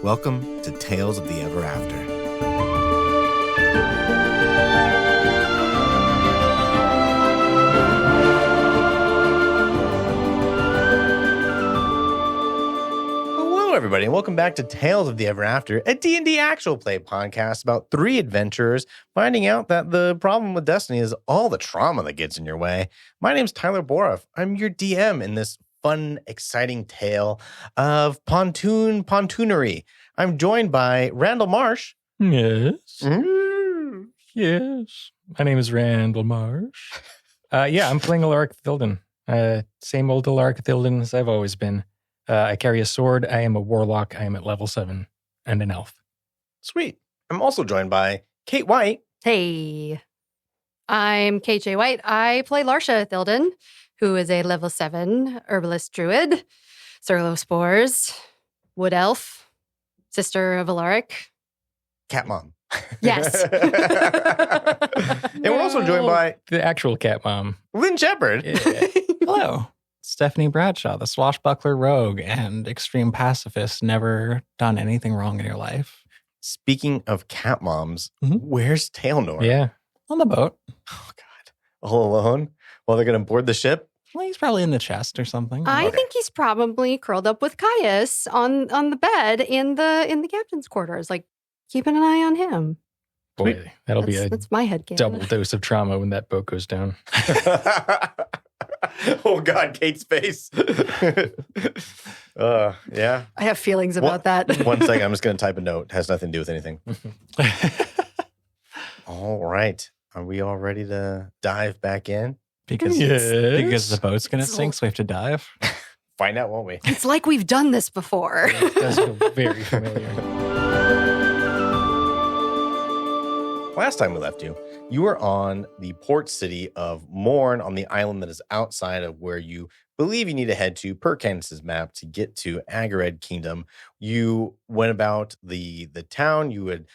Welcome to Tales of the Ever After. Hello, everybody, and welcome back to Tales of the Ever After, a D&D actual play podcast about three adventurers finding out that the problem with Destiny is all the trauma that gets in your way. My name's Tyler Boroff. I'm your DM in this fun, exciting tale of pontoonery. I'm joined by Randall Marsh. Yes. Yes. My name is Randall Marsh. I'm playing Elaric Thilden. Same old Elaric Thilden as I've always been. I carry a sword. I am a warlock. I am at level 7 and an elf. Sweet. I'm also joined by Kate White. Hey, I'm KJ White. I play Larsha Thilden, who is a level 7 herbalist druid, Surlospores, wood elf, sister of Elaric. Cat mom. Yes. And we're also joined by The actual cat mom. Lynn Shephard. Yeah. Hello. Stephanie Bradshaw, the swashbuckler rogue and extreme pacifist, never done anything wrong in your life. Speaking of cat moms, Mhm. where's Tailnor? Yeah. On the boat. Oh, God. All alone while they're going to board the ship? Well, he's probably in the chest or something. I Okay. think he's probably curled up with Caius on the bed in the captain's quarters, like keeping an eye on him. Boy, that'll be a That's my headcanon. double dose of trauma when that boat goes down. Oh, God, Kate's face. Yeah. I have feelings about that. 1 second. I'm just going to type a note. Has nothing to do with anything. All right. Are we all ready to dive back in? Because because the boat's going to sink, so we have to dive. Find out, won't we? It's like we've done this before. It does feel very familiar. Last time we left you, you were on the port city of Morn on the island that is outside of where you believe you need to head to per Candace's map to get to Agared Kingdom. You went about the town. You had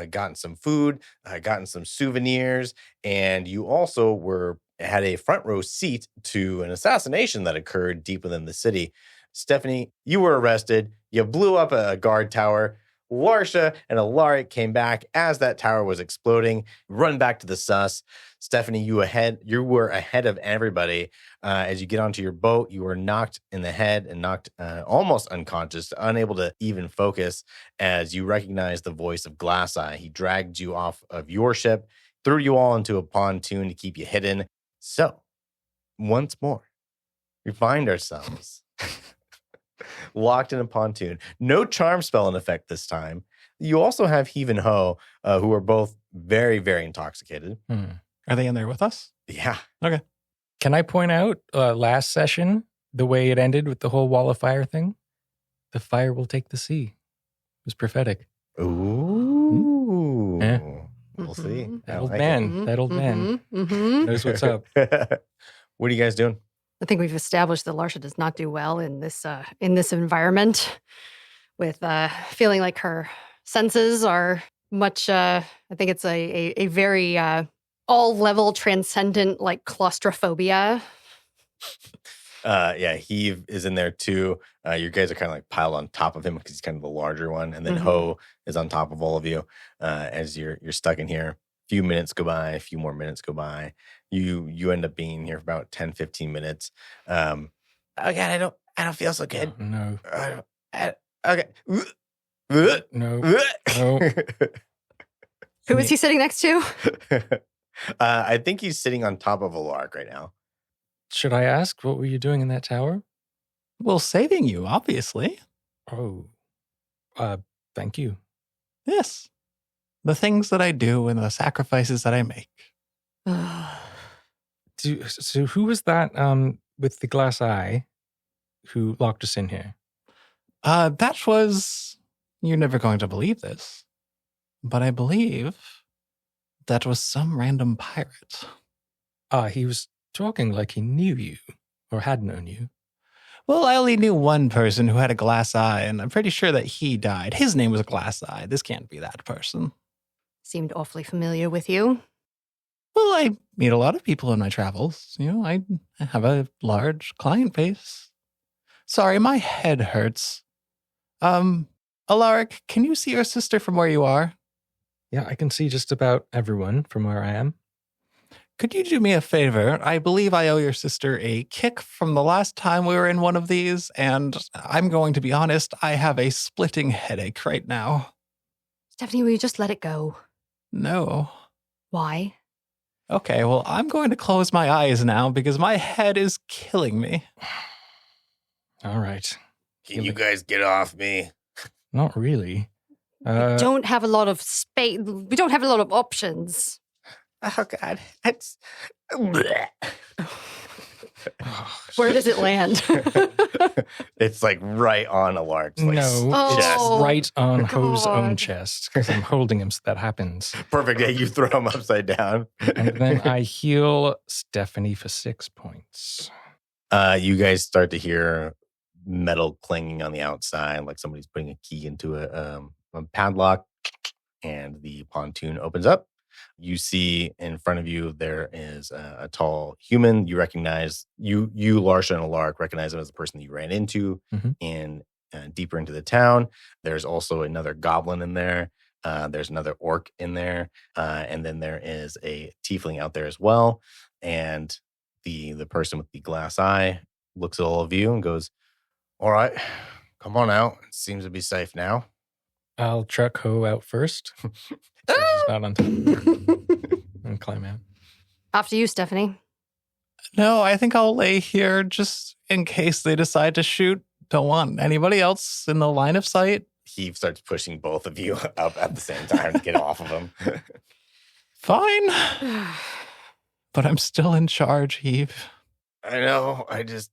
gotten some food, gotten some souvenirs, and you also had a front row seat to an assassination that occurred deep within the city. Stephanie, you were arrested. You blew up a guard tower. Larsha and Elaric came back as that tower was exploding. Run back to the sus. Stephanie, you were ahead of everybody. As you get onto your boat, you were knocked in the head and knocked almost unconscious, unable to even focus as you recognize the voice of Glass Eye. He dragged you off of your ship, threw you all into a pontoon to keep you hidden. So, once more, we find ourselves locked in a pontoon. No charm spell in effect this time. You also have Heave and Ho, who are both very, very intoxicated. Are they in there with us? Yeah. Okay. Can I point out last session, the way it ended with the whole wall of fire thing? The fire will take the sea. It was prophetic. Ooh. Yeah. We'll see. That old man knows what's up. What are you guys doing? I think we've established that Larsha does not do well in this environment, with feeling like her senses are much. I think it's a very all level transcendent, like claustrophobia. Yeah, Heave is in there too. You guys are kind of like piled on top of him because he's kind of the larger one, and then Ho is on top of all of you as you're stuck in here. A few minutes go by, a few more minutes go by. You end up being here for about 10, 15 minutes. Oh God, I don't feel so good. No. Okay. No. Who is he sitting next to? I think he's sitting on top of Elaric right now. Should I ask, what were you doing in that tower? Well, saving you, obviously. Oh. Thank you. Yes. The things that I do and the sacrifices that I make. So who was that with the glass eye who locked us in here? That was, you're never going to believe this, but I believe that was some random pirate. He was talking like he knew you or had known you. Well, I only knew one person who had a glass eye, and I'm pretty sure that he died. His name was Glass Eye. This can't be that person. Seemed awfully familiar with you. Well, I meet a lot of people in my travels. You know, I have a large client base. Sorry, my head hurts. Elaric, can you see your sister from where you are? Yeah, I can see just about everyone from where I am. Could you do me a favor? I believe I owe your sister a kick from the last time we were in one of these, and I'm going to be honest, I have a splitting headache right now. Stephanie, will you just let it go? No. Why? Okay, well, I'm going to close my eyes now because my head is killing me. All right. Can you guys get off me? Not really. We don't have a lot of space. We don't have a lot of options. Oh, God. It's... Where does it land? It's like right on Alarc's like no, chest. Oh, right on Ho's own God. chest because I'm holding him so that happens. Perfect. Yeah, you throw him upside down. And then I heal Stephanie for 6 points. You guys start to hear metal clanging on the outside, like somebody's putting a key into a padlock, and the pontoon opens up. You see in front of you there is a tall human. You recognize you Larsha and Elaric recognize him as the person that you ran into in deeper into the town. There's also another goblin in there. There's another orc in there, and then there is a tiefling out there as well. And the person with the glass eye looks at all of you and goes, "All right, come on out. It seems to be safe now." I'll truck Ho out first. So she's not on top. And climb out. After you, Stephanie. No, I think I'll lay here just in case they decide to shoot. Don't want anybody else in the line of sight. He starts pushing both of you up at the same time to get off of him. Fine. But I'm still in charge, Heave. I know. I just,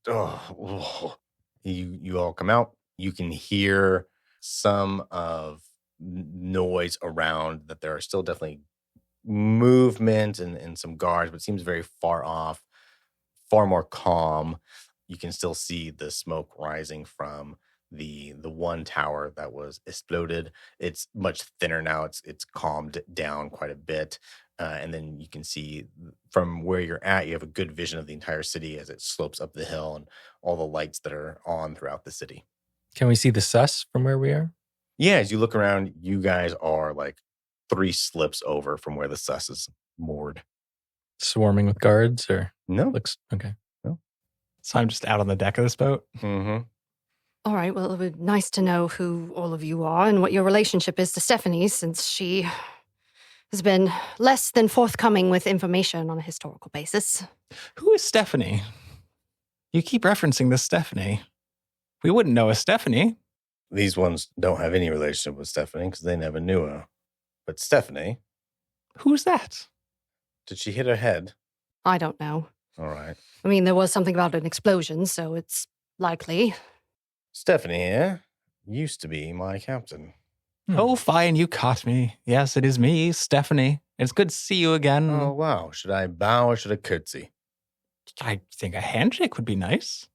You all come out. You can hear some of noise around that there are still definitely movement and some guards, but it seems very far off, far more calm. You can still see the smoke rising from the one tower that was exploded. It's much thinner now. It's calmed down quite a bit. And then you can see from where you're at, you have a good vision of the entire city as it slopes up the hill and all the lights that are on throughout the city. Can we see the sus from where we are? Yeah, as you look around, you guys are like 3 slips over from where the sus is moored. Swarming with guards or No. looks okay. So I'm just out on the deck of this boat. Mm-hmm. All right, well, it would be nice to know who all of you are and what your relationship is to Stephanie, since she has been less than forthcoming with information on a historical basis. Who is Stephanie? You keep referencing this Stephanie. We wouldn't know a Stephanie. These ones don't have any relationship with Stephanie because they never knew her. But Stephanie, Who's that? did she hit her head? I don't know. All right. I mean, there was something about an explosion, so it's likely. Stephanie here used to be my captain. Oh, fine, you caught me. Yes, it is me, Stephanie. It's good to see you again. Oh, wow. Should I bow or should I curtsy? I think a handshake would be nice.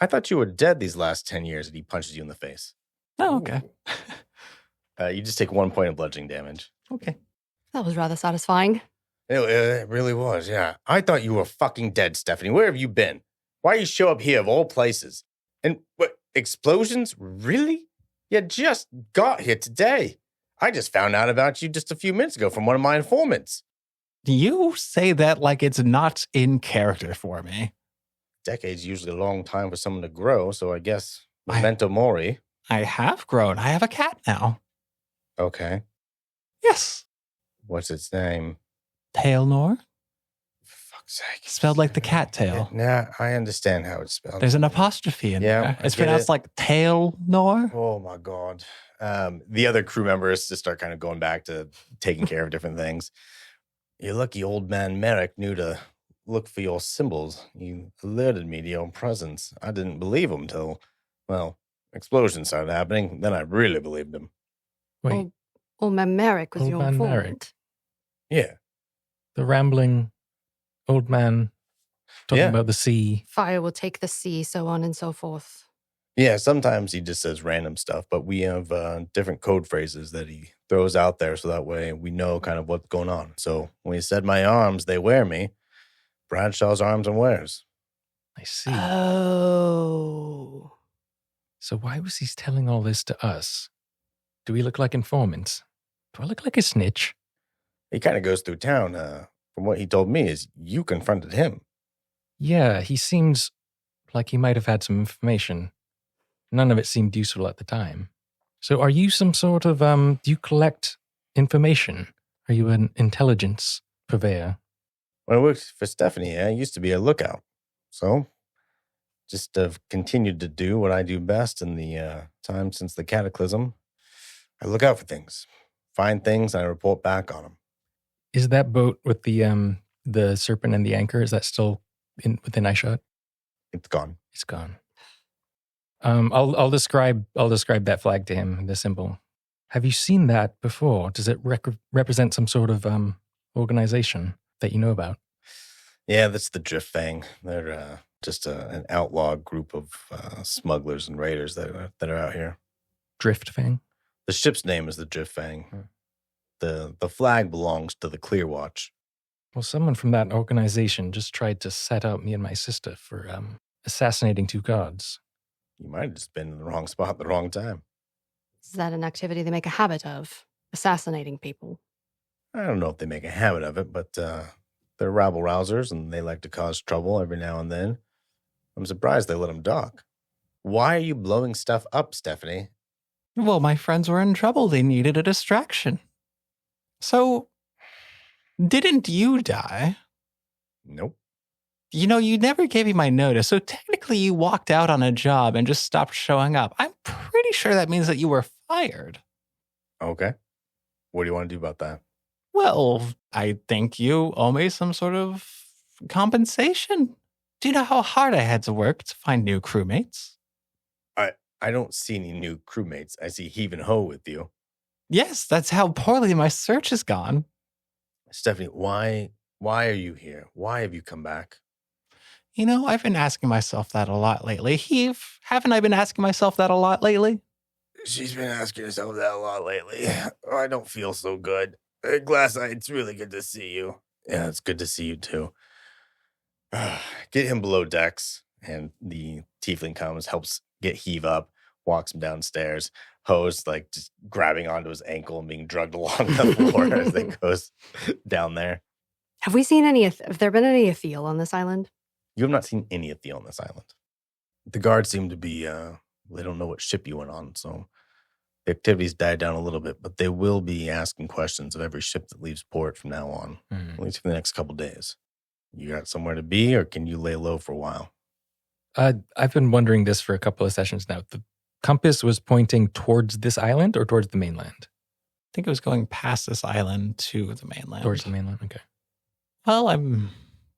I thought you were dead these last 10 years and he punches you in the face. Oh, okay. You just take 1 point of bludgeoning damage. Okay. That was rather satisfying. It really was, yeah. I thought you were fucking dead, Stephanie. Where have you been? Why you show up here of all places? And what, explosions? Really? You just got here today. I just found out about you just a few minutes ago from one of my informants. You say that like it's not in character for me. Decade's usually a long time for someone to grow, so I guess memento mori. I have grown. I have a cat now. Okay. Yes. What's its name? Tailnor. For fuck's sake. Spelled like the cat tail. Nah, I understand how it's spelled. There's an apostrophe in Yeah, there. I It's get pronounced it. like Tailnor. Oh my God. The other crew members just start kind of going back to taking care of different things. Your lucky old man Merrick knew to look for your symbols. He alerted me to your presence. I didn't believe him till, well, explosions started happening. Then I really believed him. Wait, Old man Merrick was Old your man informant. Merrick. Yeah. the rambling old man talking Yeah. about the sea. Fire will take the sea, so on and so forth. Yeah, sometimes he just says random stuff, but we have different code phrases that he throws out there so that way we know kind of what's going on. So when he said my arms, they wear me, Bradshaw's arms and wears. I see. Oh. So why was he telling all this to us? Do we look like informants? Do I look like a snitch? He kind of goes through town. From what he told me is you confronted him. Yeah, he seems like he might have had some information. None of it seemed useful at the time. So are you some sort of, do you collect information? Are you an intelligence purveyor? When I worked for Stephanie, I used to be a lookout. So, just have continued to do what I do best in the time since the cataclysm. I look out for things, find things, and I report back on them. Is that boat with the serpent and the anchor, is that still within eyeshot? It's gone. It's gone. I'll describe that flag to him, the symbol. Have you seen that before? Does it represent some sort of organization that you know about? Yeah, that's the Drift Fang. They're just an outlaw group of smugglers and raiders that are out here. Drift Fang? The ship's name is the Drift Fang. The flag belongs to the Clear Watch. Well, someone from that organization just tried to set out me and my sister for assassinating 2 guards. You might have just been in the wrong spot at the wrong time. Is that an activity they make a habit of? Assassinating people? I don't know if they make a habit of it, but they're rabble-rousers, and they like to cause trouble every now and then. I'm surprised they let them dock. Why are you blowing stuff up, Stephanie? Well, my friends were in trouble. They needed a distraction. So, didn't you die? Nope. You know, you never gave me my notice, so technically you walked out on a job and just stopped showing up. I'm pretty sure that means that you were fired. Okay. What do you want to do about that? Well, I think you owe me some sort of compensation. Do you know how hard I had to work to find new crewmates? I don't see any new crewmates. I see Heave and Ho with you. Yes, that's how poorly my search has gone. Stephanie, why are you here? Why have you come back? You know, I've been asking myself that a lot lately. Heave, haven't I been asking myself that a lot lately? She's been asking herself that a lot lately. Oh, I don't feel so good. Glass-Eye, it's really good to see you. Yeah, it's good to see you too. Get him below decks. And the tiefling comes, helps get Heave up, walks him downstairs. Ho's like just grabbing onto his ankle and being drugged along the floor as they goes down there. Have we seen have there been any Atheel on this island? You have not seen any Atheel on this island. The guards seem to be, they don't know what ship you went on, so the activities died down a little bit, but they will be asking questions of every ship that leaves port from now on, at least for the next couple days. You got somewhere to be, or can you lay low for a while? I've been wondering this for a couple of sessions now. The compass was pointing towards this island or towards the mainland? I think it was going past this island to the mainland. Towards the mainland, okay. Well, I'm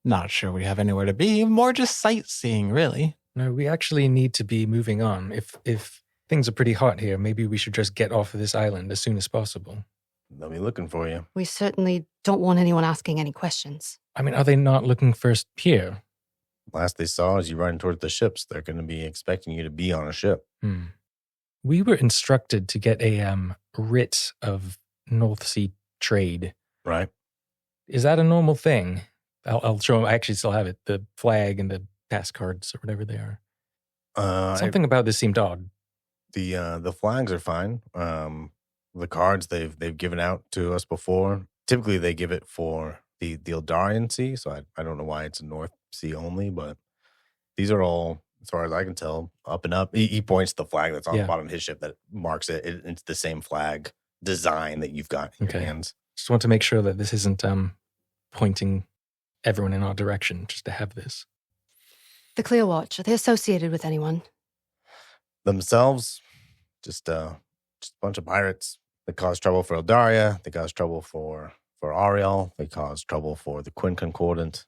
not sure we have anywhere to be. More just sightseeing, really. No, we actually need to be moving on. If things are pretty hot here, maybe we should just get off of this island as soon as possible. They'll be looking for you. We certainly don't want anyone asking any questions. I mean, are they not looking first here? Last they saw is you running towards the ships. They're going to be expecting you to be on a ship. We were instructed to get a writ of North Sea trade. Right. Is that a normal thing? I'll show them. I actually still have it. The flag and the pass cards or whatever they are. Something about this seemed odd. The flags are fine. The cards they've given out to us before. Typically they give it for the Eldarian Sea, so I don't know why it's a North Sea only, but these are all, as far as I can tell, up and up. He points to the flag that's on the bottom of his ship that marks it. It's the same flag design that you've got in your hands. Just want to make sure that this isn't pointing everyone in our direction, just to have this. The Clear Watch, are they associated with anyone? Themselves, just a bunch of pirates that cause trouble for Eldaria. They cause trouble for Ariel. They cause trouble for the Quinn Concordant.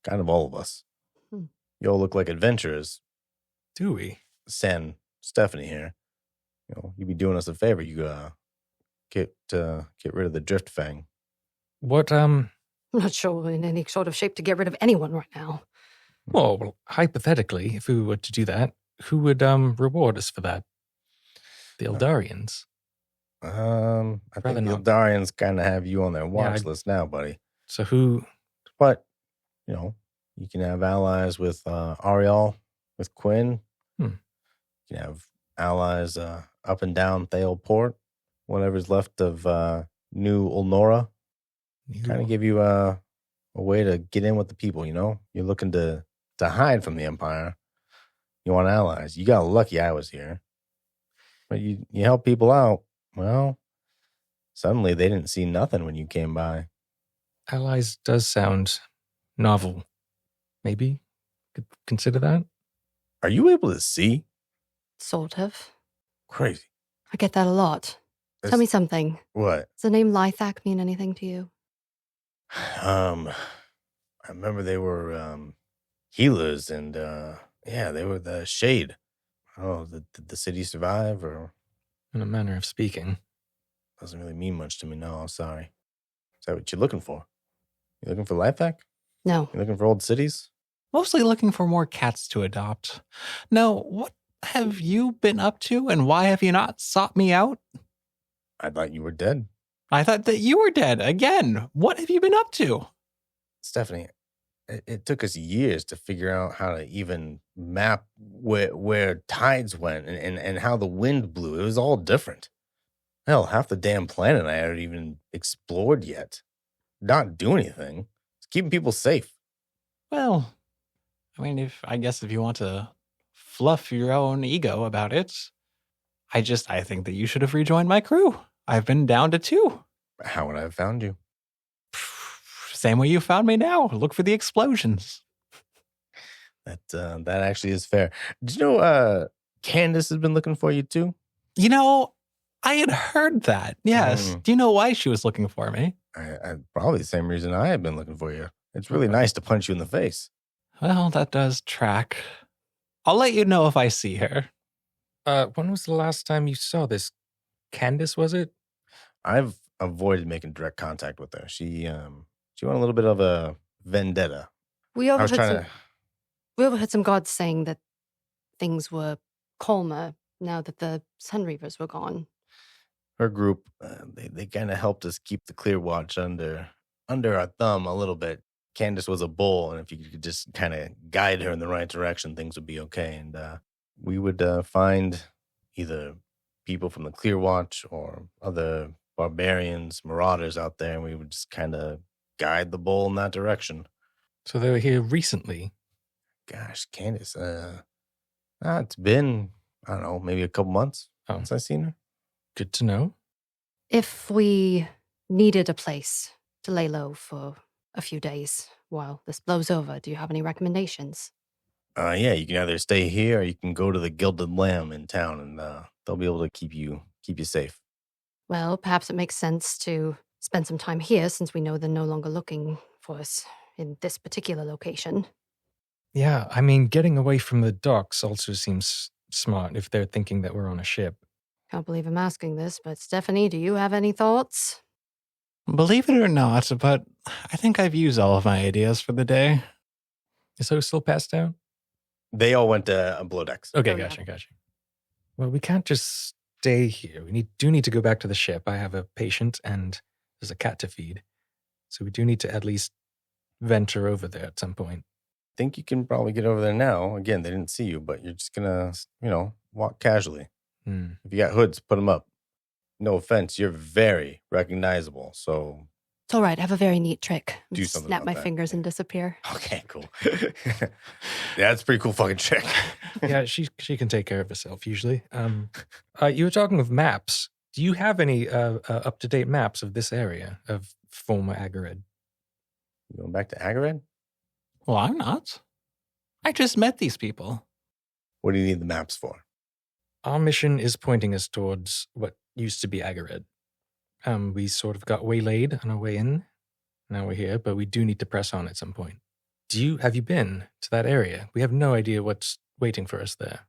Kind of all of us. You all look like adventurers. Do we? Stephanie here. You'd be doing us a favor. You get rid of the Drift Fang. What? I'm not sure we're in any sort of shape to get rid of anyone right now. Well, hypothetically, if we were to do that, who would reward us for that? The Eldarians. I think the Eldarians kind of have you on their watch list now, buddy. So who? But, you can have allies with Ariel, with Quinn. You can have allies up and down Thale Port, whatever's left of New Ulnora. Kind of give you a way to get in with the people, you know? You're looking to hide from the Empire. You want allies. You got lucky I was here. But you help people out. Well, suddenly they didn't see nothing when you came by. Allies does sound novel. Maybe could consider that. Are you able to see? Sort of. Crazy. I get that a lot. Tell me something. What? Does the name Lythak mean anything to you? I remember they were healers and yeah, they were the shade. Oh, did the city survive or? In a manner of speaking. Doesn't really mean much to me, no, I'm sorry. Is that what you're looking for? You looking for life back? No. You looking for old cities? Mostly looking for more cats to adopt. No, what have you been up to and why have you not sought me out? I thought you were dead. I thought that you were dead. Again, what have you been up to? Stephanie, it took us years to figure out how to even map where tides went and how the wind blew. It was all different. Hell, half the damn planet I hadn't even explored yet. Not do anything. It's keeping people safe. Well, I mean, I guess if you want to fluff your own ego about it, I think that you should have rejoined my crew. I've been down to 2. How would I have found you? Same way you found me now. Look for the explosions. That actually is fair. Did you know Candace has been looking for you too? You know, I had heard that. Yes. Do you know why she was looking for me? I probably the same reason I have been looking for you. It's really nice to punch you in the face. Well, that does track. I'll let you know if I see her. When was the last time you saw this? Candace, was it? I've avoided making direct contact with her. She went a little bit of a vendetta. We overheard some gods saying that things were calmer now that the Sun Reavers were gone. Her group, they kind of helped us keep the Clear Watch under our thumb a little bit. Candace was a bull, and if you could just kind of guide her in the right direction, things would be okay. And we would find either people from the Clear Watch or other barbarians, marauders out there, and we would just kind of guide the bull in that direction. So they were here recently? Gosh, Candace, it's been, I don't know, maybe a couple months since I've seen her. Good to know. If we needed a place to lay low for a few days while this blows over, do you have any recommendations? Yeah, you can either stay here or you can go to the Gilded Lamb in town, and they'll be able to keep you safe. Well, perhaps it makes sense to spend some time here since we know they're no longer looking for us in this particular location. Yeah, I mean, getting away from the docks also seems smart if they're thinking that we're on a ship. Can't believe I'm asking this, but Stephanie, do you have any thoughts? Believe it or not, but I think I've used all of my ideas for the day. Is those still passed out? They all went to below decks. Okay, Oh, yeah. gotcha. Well, we can't just stay here. We do need to go back to the ship. I have a patient and there's a cat to feed. So we do need to at least venture over there at some point. I think you can probably get over there now. Again, they didn't see you, but you're just going to, walk casually. If you got hoods, put them up. No offense, you're very recognizable, so... It's all right. I have a very neat trick. Do Just something snap about my that. fingers and disappear. Okay, cool. Yeah, that's a pretty cool fucking trick. Yeah, she can take care of herself usually. You were talking of maps. Do you have any up-to-date maps of this area, of former Agared? You going back to Agared? Well, I'm not. I just met these people. What do you need the maps for? Our mission is pointing us towards what used to be Agared. We sort of got waylaid on our way in. Now we're here, but we do need to press on at some point. Have you been to that area? We have no idea what's waiting for us there.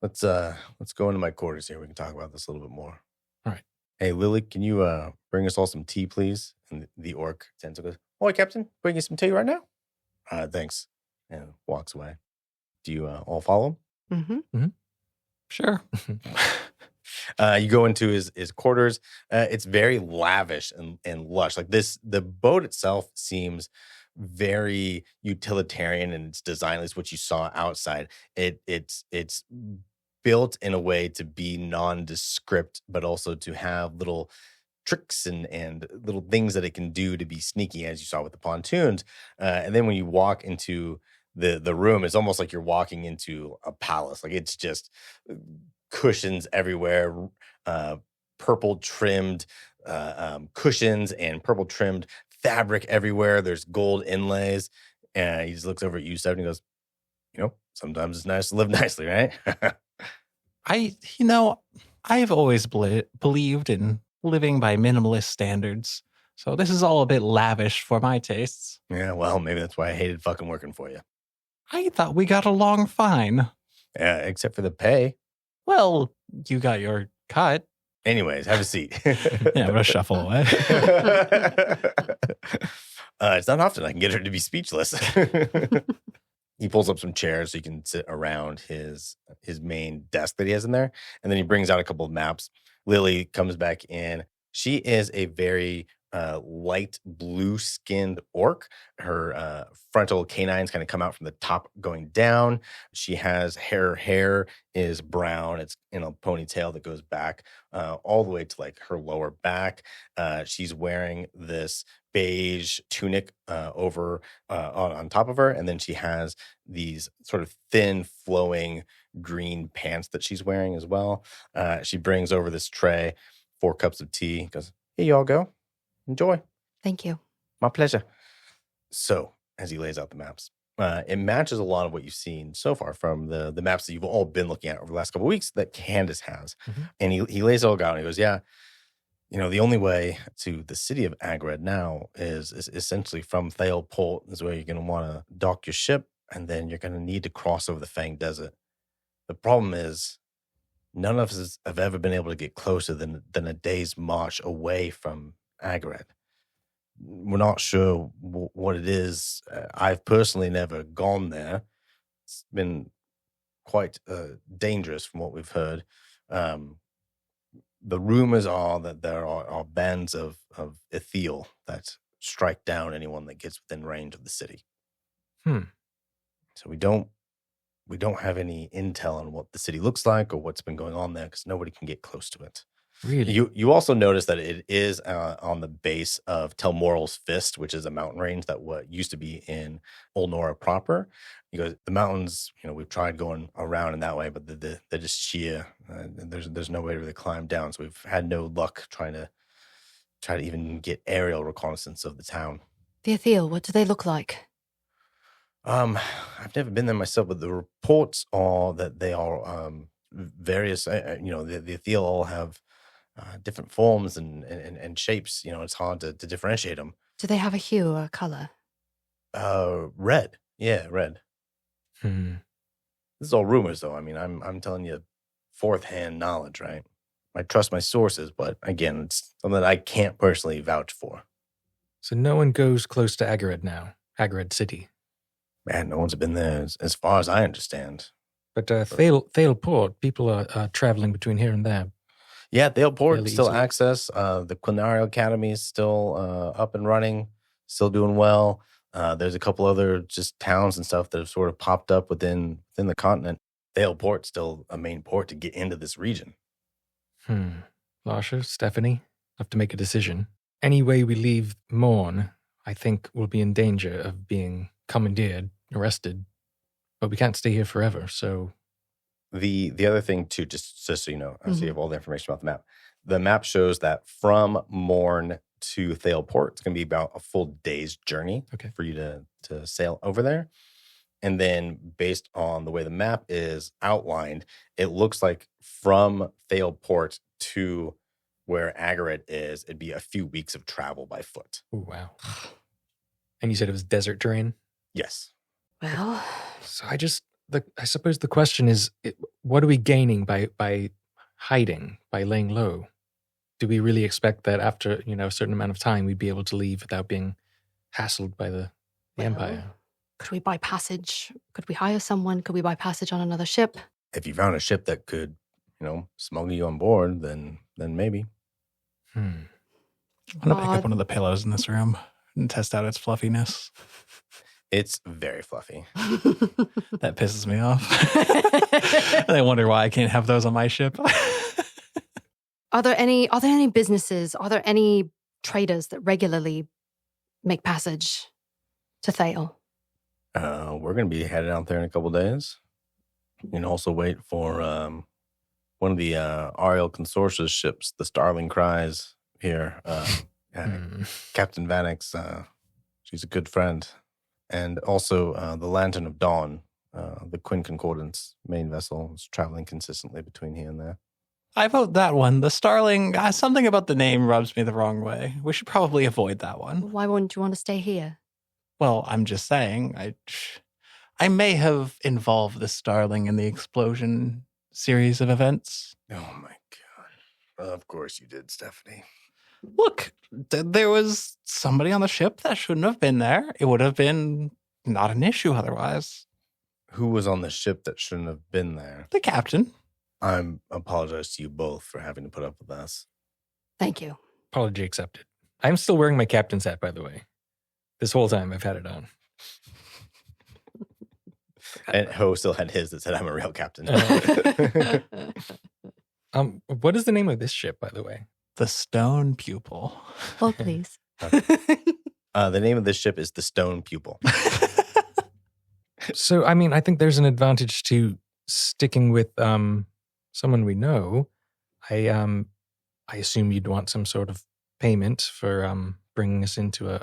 Let's go into my quarters here. We can talk about this a little bit more. All right. Hey, Lily, can you bring us all some tea, please? And the orc tends to go, "Oi, Captain, bring you some tea right now." Thanks. And walks away. Do you all follow him? Mm-hmm. Sure. You go into his quarters. It's very lavish and lush. Like the boat itself seems very utilitarian in its design. At least what you saw outside. It's built in a way to be nondescript, but also to have little tricks and little things that it can do to be sneaky, as you saw with the pontoons. And then when you walk into the room, it's almost like you're walking into a palace. Like it's just cushions everywhere, purple trimmed cushions and purple trimmed fabric everywhere. There's gold inlays. And he just looks over at you, Stephanie, and goes, sometimes it's nice to live nicely, right? I've always believed in living by minimalist standards. So this is all a bit lavish for my tastes. Yeah, well, maybe that's why I hated fucking working for you. I thought we got along fine. Yeah, except for the pay. Well, you got your cut. Anyways, have a seat. Yeah, I'm going to shuffle away. It's not often I can get her to be speechless. He pulls up some chairs so you can sit around his main desk that he has in there. And then he brings out a couple of maps. Lily comes back in. She is a very light blue-skinned orc. Her frontal canines kind of come out from the top going down. She has her hair is brown. It's in a ponytail that goes back all the way to like her lower back. She's wearing this beige tunic over on top of her. And then she has these sort of thin flowing green pants that she's wearing as well. She brings over this tray, 4 cups of tea, goes, "Here y'all go. Enjoy." Thank you. My pleasure. So as he lays out the maps, it matches a lot of what you've seen so far from the maps that you've all been looking at over the last couple of weeks that Candace has. Mm-hmm. And he lays it all out and he goes, yeah, the only way to the city of Agred now is essentially from Thale Port is where you're going to want to dock your ship, and then you're going to need to cross over the Fang Desert. The problem is none of us have ever been able to get closer than a day's march away from Agred. We're not sure what it is. I've personally never gone there. It's been quite dangerous from what we've heard. The rumors are that there are bands of Ethiel that strike down anyone that gets within range of the city. So we don't have any intel on what the city looks like or what's been going on there because nobody can get close to it. Really? You also notice that it is on the base of Telmoral's Fist, which is a mountain range that what used to be in Olnora proper. He goes, the mountains, we've tried going around in that way, but they're just sheer. There's no way to really climb down. So we've had no luck trying to even get aerial reconnaissance of the town. The Ethiel, what do they look like? I've never been there myself, but the reports are that they are various. The Ethiel all have different forms and shapes. It's hard to differentiate them. Do they have a hue or a color? Red. Yeah, red. Hmm. This is all rumors, though. I mean, I'm telling you, fourth-hand knowledge, right? I trust my sources, but again, it's something that I can't personally vouch for. So no one goes close to Agred now, Agred City. Man, no one's been there as far as I understand. But Thale Port, people are traveling between here and there. Yeah, Thale Port Fairly still easy. access. The Quinario Academy is still up and running, still doing well. There's a couple other just towns and stuff that have sort of popped up within the continent. Thale Port's still a main port to get into this region. Larsha, Stephanie, have to make a decision. Any way we leave Morn, I think we'll be in danger of being commandeered, arrested. But we can't stay here forever, so... The other thing, too, just so you know, so you have all the information about the map. The map shows that from Morn to Thale Port, it's going to be about a full day's journey for you to sail over there. And then based on the way the map is outlined, it looks like from Thale Port to where Agred is, it'd be a few weeks of travel by foot. Oh, wow. And you said it was desert terrain? Yes. Well, So I suppose the question is, what are we gaining by hiding, by laying low? Do we really expect that after, a certain amount of time, we'd be able to leave without being hassled by the Empire? could we buy passage? Could we hire someone? Could we buy passage on another ship? If you found a ship that could, smuggle you on board, then maybe. I'm going to pick up one of the pillows in this room and test out its fluffiness. It's very fluffy. That pisses me off. I wonder why I can't have those on my ship. Are there any businesses, are there any traders that regularly make passage to Thale? We're going to be headed out there in a couple days. And also wait for one of the Ariel Consortia's ships, the Starling Cries here. Captain Vanix, she's a good friend. And also the Lantern of Dawn, the Quinn Concordance main vessel, is traveling consistently between here and there. I vote that one. The Starling, something about the name rubs me the wrong way. We should probably avoid that one. Why wouldn't you want to stay here? Well, I'm just saying, I may have involved the Starling in the explosion series of events. Oh my God. Of course you did, Stephanie. Look, there was somebody on the ship that shouldn't have been there. It would have been not an issue otherwise. Who was on the ship that shouldn't have been there? The captain. I apologize to you both for having to put up with us. Thank you. Apology accepted. I'm still wearing my captain's hat, by the way. This whole time I've had it on. And Ho still had his that said, I'm a real captain. What is the name of this ship, by the way? The Stone Pupil. Hold, please. The name of this ship is the Stone Pupil. So, I mean, I think there's an advantage to sticking with someone we know. I assume you'd want some sort of payment for bringing us into a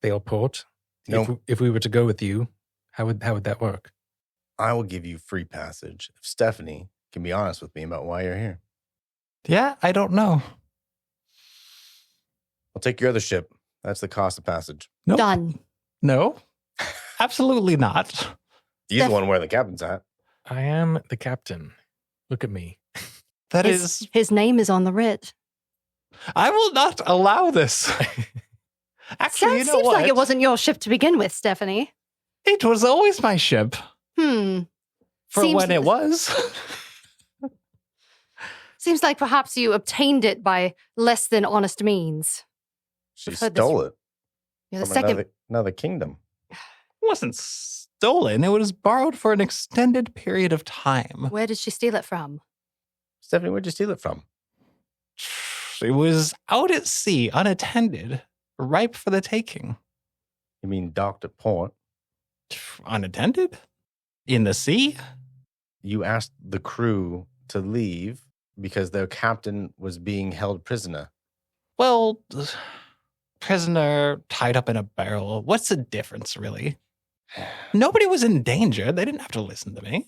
Thale port. Nope. If we were to go with you, how would that work? I will give you free passage if Stephanie can be honest with me about why you're here. Yeah, I don't know. I'll take your other ship. That's the cost of passage. Nope. Done. No, absolutely not. He's the one wearing the captain's hat. I am the captain. Look at me. His name is on the writ. I will not allow this. Actually, you know Seems what? like it wasn't your ship to begin with, Stephanie. It was always my ship. For Seems- when it was. Seems like perhaps you obtained it by less than honest means. She I've heard this- stole it You're the from second. another kingdom. It wasn't stolen. It was borrowed for an extended period of time. Where did she steal it from? Stephanie, where'd you steal it from? It was out at sea, unattended, ripe for the taking. You mean docked at port? Unattended? In the sea? You asked the crew to leave because their captain was being held prisoner. Well, prisoner tied up in a barrel. What's the difference, really? Nobody was in danger. They didn't have to listen to me.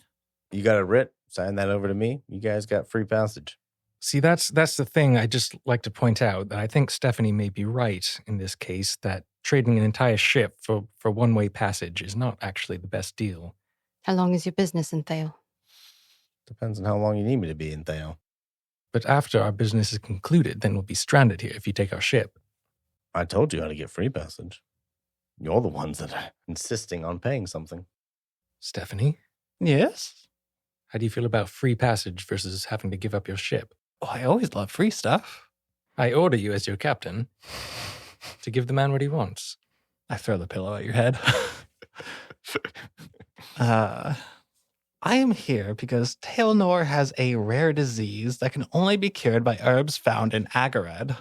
You got a writ, sign that over to me. You guys got free passage. See, that's the thing. I just like to point out that I think Stephanie may be right in this case, that trading an entire ship for one-way passage is not actually the best deal. How long is your business in Thale? Depends on how long you need me to be in Thale. But after our business is concluded, then we'll be stranded here if you take our ship. I told you how to get free passage. You're the ones that are insisting on paying something. Stephanie, Yes? how do you feel about free passage versus having to give up your ship? Oh, I always love free stuff. I order you as your captain to give the man what he wants. I throw the pillow at your head. I am here because Tailnor has a rare disease that can only be cured by herbs found in Agared.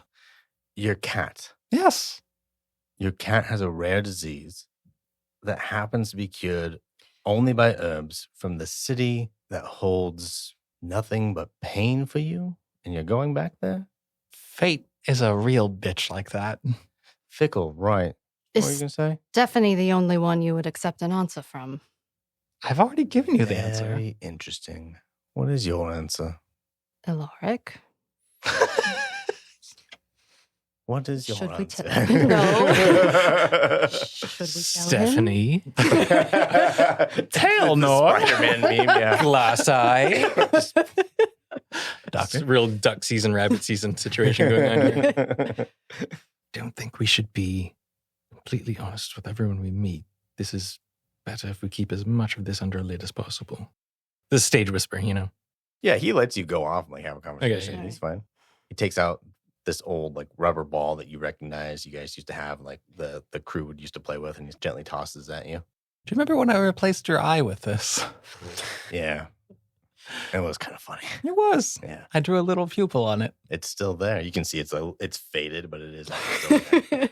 Your cat. Yes. Your cat has a rare disease that happens to be cured only by herbs from the city that holds nothing but pain for you, and you're going back there? Fate is a real bitch like that. Fickle, right. What were you Is going to say? Stephanie the only one you would accept an answer from? I've already given you the answer. Very interesting. What is your answer? Elaric? What is your Should we answer? tell him? No. Should we tell him? Stephanie, Tailnor. Spider-Man meme, yeah. glass eye. It's Doctor. a real duck season, rabbit season situation going on here. Don't think we should be completely honest with everyone we meet. This is better if we keep as much of this under a lid as possible. The stage whisper, you know. Yeah, he lets you go off and like have a conversation. Okay. He's fine. He takes out this old like rubber ball that you recognize you guys used to have, like the crew would used to play with, and he gently tosses at you. Do you remember when I replaced your eye with this? Yeah. It was kind of funny. It was. Yeah. I drew a little pupil on it. It's still there. You can see it's faded, but it is still there.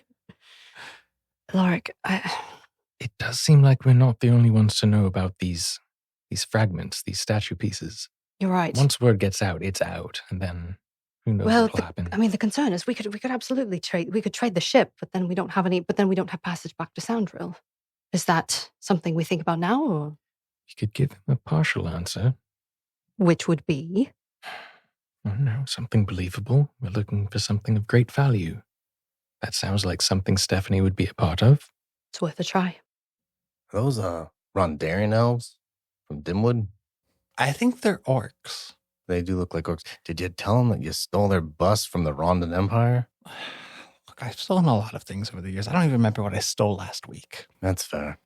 Elaric, It does seem like we're not the only ones to know about these fragments, these statue pieces. you're right. Once word gets out, it's out, and then who knows Well, what'll happen. the concern is we could absolutely trade. We could trade the ship, but then we don't have any. But then we don't have passage back to Soundrill. Is that something we think about now, or You could give him a partial answer. which would be? I don't know, something believable. We're looking for something of great value. That sounds like something Stephanie would be a part of. It's worth a try. Are those Rondarian elves from Dimwood? I think they're orcs. They do look like orcs. Did you tell them that you stole their bust from the Rondan Empire? Look, I've stolen a lot of things over the years. I don't even remember what I stole last week. That's fair.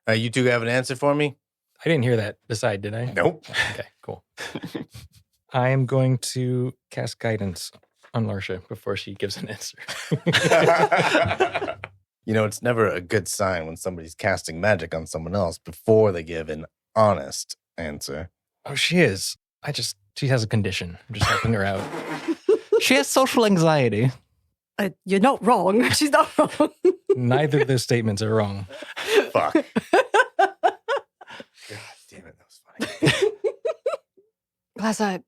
You two have an answer for me? I didn't hear that aside, did I? Nope. Okay, cool. I am going to cast guidance on Larsha before she gives an answer. You know, it's never a good sign when somebody's casting magic on someone else before they give an honest answer. Oh, she is. She has a condition. I'm just helping her out. She has social anxiety. You're not wrong. She's not wrong. Neither of those statements are wrong. Fuck. God damn it, that was funny. Glassa,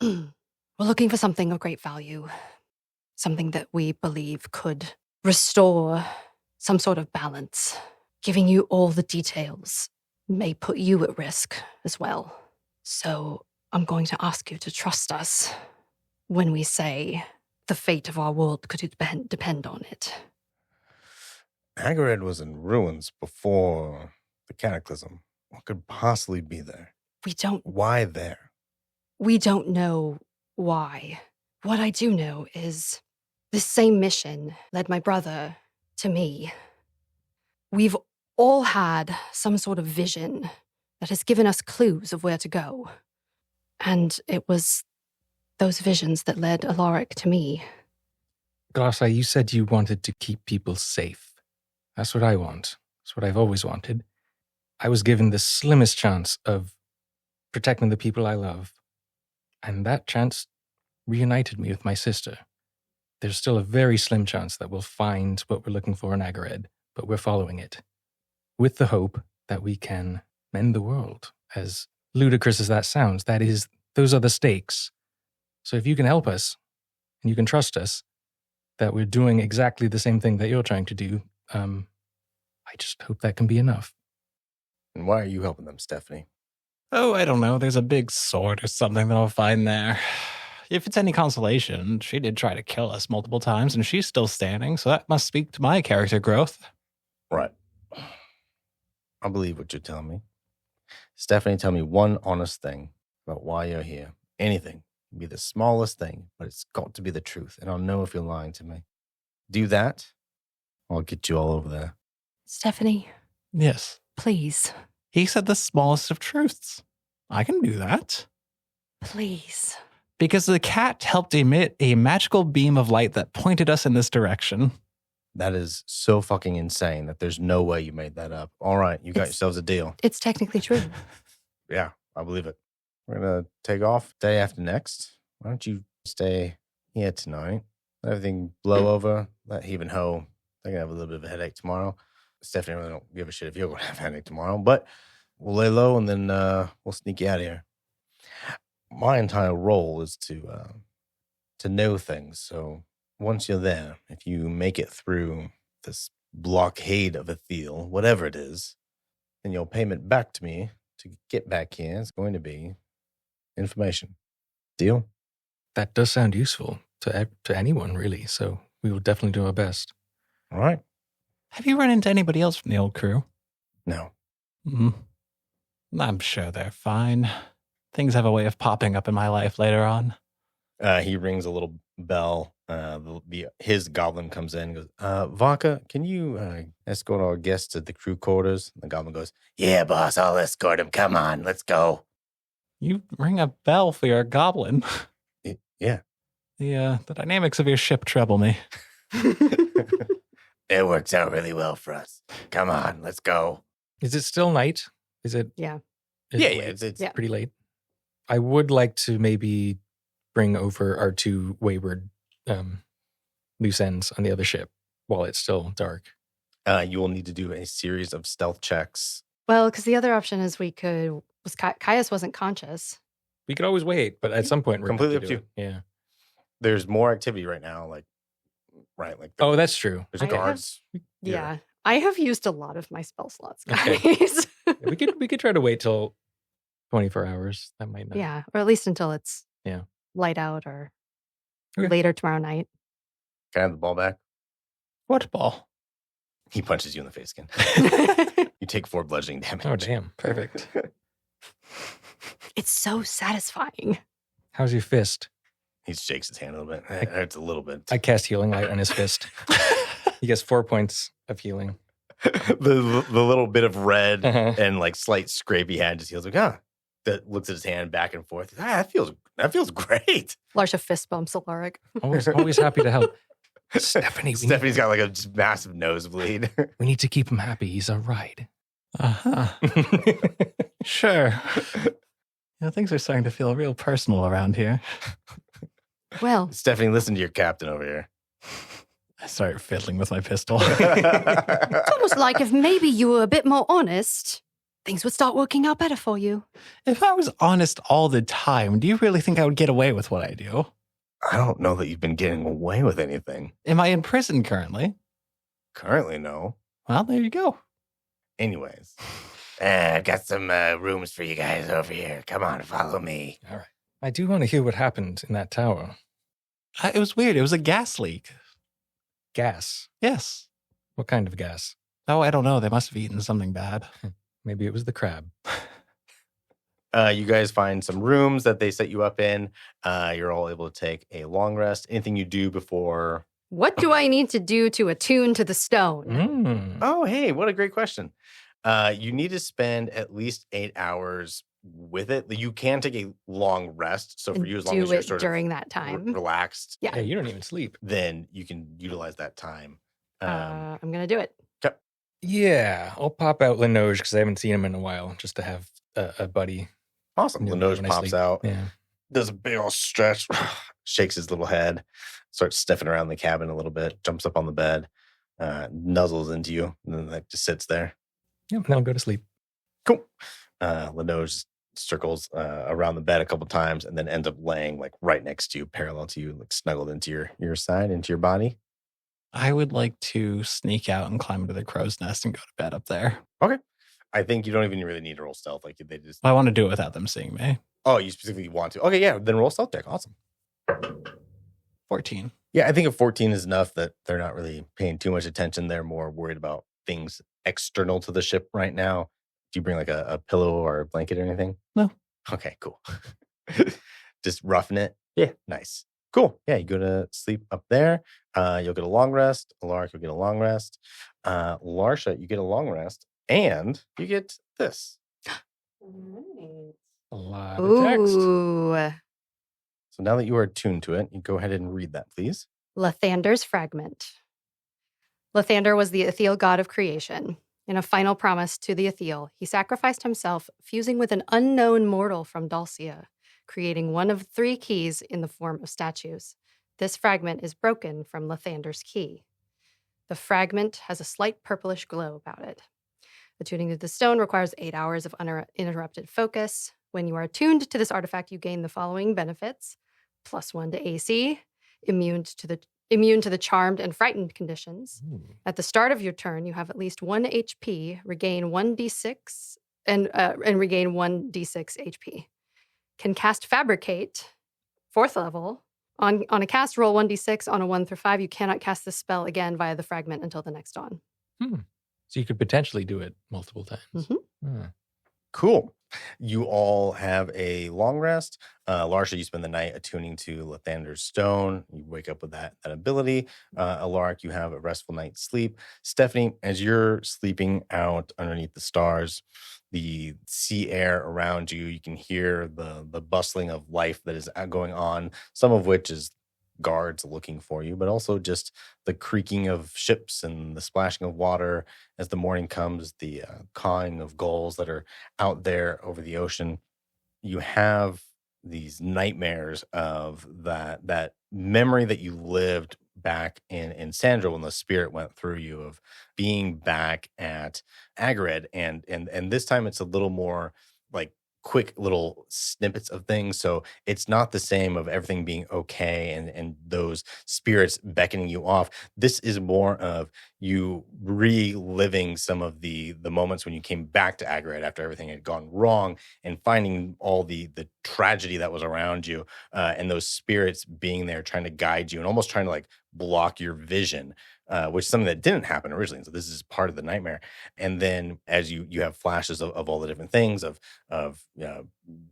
we're looking for something of great value. Something that we believe could restore some sort of balance. Giving you all the details may put you at risk as well. So I'm going to ask you to trust us when we say the fate of our world could depend on it. Agared was in ruins before the cataclysm. What could possibly be there? Why there? We don't know why. What I do know is this same mission led my brother to me. We've all had some sort of vision that has given us clues of where to go. And it was those visions that led Elaric to me. Glassa, you said you wanted to keep people safe. That's what I want. That's what I've always wanted. I was given the slimmest chance of protecting the people I love. And that chance reunited me with my sister. There's still a very slim chance that we'll find what we're looking for in Agared, but we're following it. With the hope that we can mend the world. As ludicrous as that sounds, those are the stakes. So if you can help us, and you can trust us, that we're doing exactly the same thing that you're trying to do, I just hope that can be enough. And why are you helping them, Stephanie? Oh, I don't know. There's a big sword or something that I'll find there. If it's any consolation, she did try to kill us multiple times, and she's still standing, so that must speak to my character growth. Right. I believe what you're telling me. Stephanie, tell me one honest thing about why you're here. Anything. It can be the smallest thing, but it's got to be the truth, and I'll know if you're lying to me. Do that, I'll get you all over there. Stephanie, Yes. please. He said the smallest of truths. I can do that. Please. Because the cat helped emit a magical beam of light that pointed us in this direction. That is so fucking insane that there's no way you made that up. All right, you got yourselves a deal. It's technically true. Yeah, I believe it. We're going to take off day after next. Why don't you stay here tonight? Let everything blow over. Let Heave and Ho. They're going to have a little bit of a headache tomorrow. Stephanie really don't give a shit if you're going to have a headache tomorrow. But we'll lay low and then we'll sneak you out of here. My entire role is to know things. So once you're there, if you make it through this blockade of Athel, whatever it is, then your payment back to me to get back here is going to be information. Deal? That does sound useful to anyone, really, so we will definitely do our best. All right. Have you run into anybody else from the old crew? No. I'm sure they're fine. Things have a way of popping up in my life later on. He rings a little bell. His goblin comes in and goes, Vodka, can you escort our guest to the crew quarters? The goblin goes, yeah, boss, I'll escort him. Come on, let's go. You ring a bell for your goblin. Yeah. The dynamics of your ship trouble me. It works out really well for us. Come on, let's go. Is it still night? Is it? Yeah. Yeah, It's Yeah. pretty late. I would like to maybe bring over our two wayward loose ends on the other ship while it's still dark. You will need to do a series of stealth checks. Well, because the other option is Caius wasn't conscious. We could always wait, but at some point we're Completely going to up do it. Yeah. There's more activity right now, like Oh, that's true. there's I have- guards. Yeah. I have used a lot of my spell slots, Okay. guys. We could try to wait till 24 hours. That might not. Yeah. Or at least until it's Yeah. light out or Okay. later tomorrow night. Can I have the ball back? What ball? He punches you in the face again. You take 4 bludgeoning damage. Oh, damn. Perfect. It's so satisfying. How's your fist? He shakes his hand a little bit. It hurts a little bit. I cast healing light on his fist. He gets 4 points of healing. the little bit of red Uh-huh. and like slight scrape he had just heals like, that looks at his hand back and forth. That feels great. Larsha fist bumps Elaric. Always happy to help. Stephanie, Stephanie's got like a just massive nosebleed. we need to keep him happy. He's a ride. Uh-huh. Sure. Things are starting to feel real personal around here. Well, Stephanie, listen to your captain over here. I start fiddling with my pistol. it's almost like if maybe you were a bit more honest, things would start working out better for you. If I was honest all the time, do you really think I would get away with what I do? I don't know that you've been getting away with anything. Am I in prison currently? Currently, no. Well, there you go. Anyways, I've got some rooms for you guys over here. Come on, follow me. All right. I do want to hear what happened in that tower. It was weird. It was a gas leak. Gas. Yes. What kind of gas? Oh, I don't know. They must have eaten something bad. Maybe it was the crab. You guys find some rooms that they set you up in. You're all able to take a long rest. Anything you do before? What do I need to do to attune to the stone? Mm. Oh, hey, what a great question. You need to spend at least 8 hours with it. You can take a long rest. So for And you, as long do as you're it sort during of that time. relaxed, Yeah. Hey, you don't even sleep. then you can utilize that time. I'm going to do it. Yeah, I'll pop out Linoge because I haven't seen him in a while, just to have a buddy. Awesome. Yeah, Linoge when I pops sleep. out, Yeah. does a big old stretch, shakes his little head, starts sniffing around the cabin a little bit, jumps up on the bed, nuzzles into you, and then like, just sits there. Yep, then I'll go to sleep. Cool. Linoge circles around the bed a couple times and then ends up laying like right next to you, parallel to you, like snuggled into your side, into your body. I would like to sneak out and climb into the crow's nest and go to bed up there. I think you don't even really need to roll stealth. Like they just. I want to do it without them seeing me. Oh, you specifically want to? Okay, yeah. Then roll stealth check. Awesome. 14. Yeah, I think a 14 is enough that they're not really paying too much attention. They're more worried about things external to the ship right now. Do you bring like a pillow or a blanket or anything? No. Okay, cool. Just roughing it? Yeah. Nice. Cool. Yeah, you go to sleep up there. You'll get a long rest. Elaric, you'll get a long rest. Larsha, you get a long rest. And you get this. A lot of text. Ooh. So now that you are attuned to it, you go ahead and read that, please. Lathander's fragment. Lathander was the Ethiel god of creation. In a final promise to the Ethiel, he sacrificed himself, fusing with an unknown mortal from Dalcia, creating one of 3 keys in the form of statues. This fragment is broken from Lathander's key. The fragment has a slight purplish glow about it. Attuning to the stone requires 8 hours of uninterrupted focus. When you are attuned to this artifact, you gain the following benefits: +1 to AC, immune to the charmed and frightened conditions. Ooh. At the start of your turn, you have at least 1 HP, regain 1d6, and regain 1d6 HP. Can cast Fabricate, 4th level. On a cast, roll 1d6. On a 1 through 5, you cannot cast this spell again via the fragment until the next dawn. So you could potentially do it multiple times. Mhm. Hmm. Cool. You all have a long rest. Larsha, you spend the night attuning to Lathander's stone. You wake up with that ability. Elaric, you have a restful night's sleep. Stephanie, as you're sleeping out underneath the stars, the sea air around you, you can hear the bustling of life that is going on, some of which is guards looking for you, but also just the creaking of ships and the splashing of water as the morning comes, the cawing of gulls that are out there over the ocean. You have these nightmares of that memory that you lived back in Sandra when the spirit went through you of being back at Agared, and this time it's a little more like quick little snippets of things. So it's not the same of everything being okay and those spirits beckoning you off. This is more of you reliving some of the moments when you came back to Agared after everything had gone wrong and finding all the tragedy that was around you, and those spirits being there trying to guide you and almost trying to like block your vision, which is something that didn't happen originally. So this is part of the nightmare. And then as you have flashes of all the different things of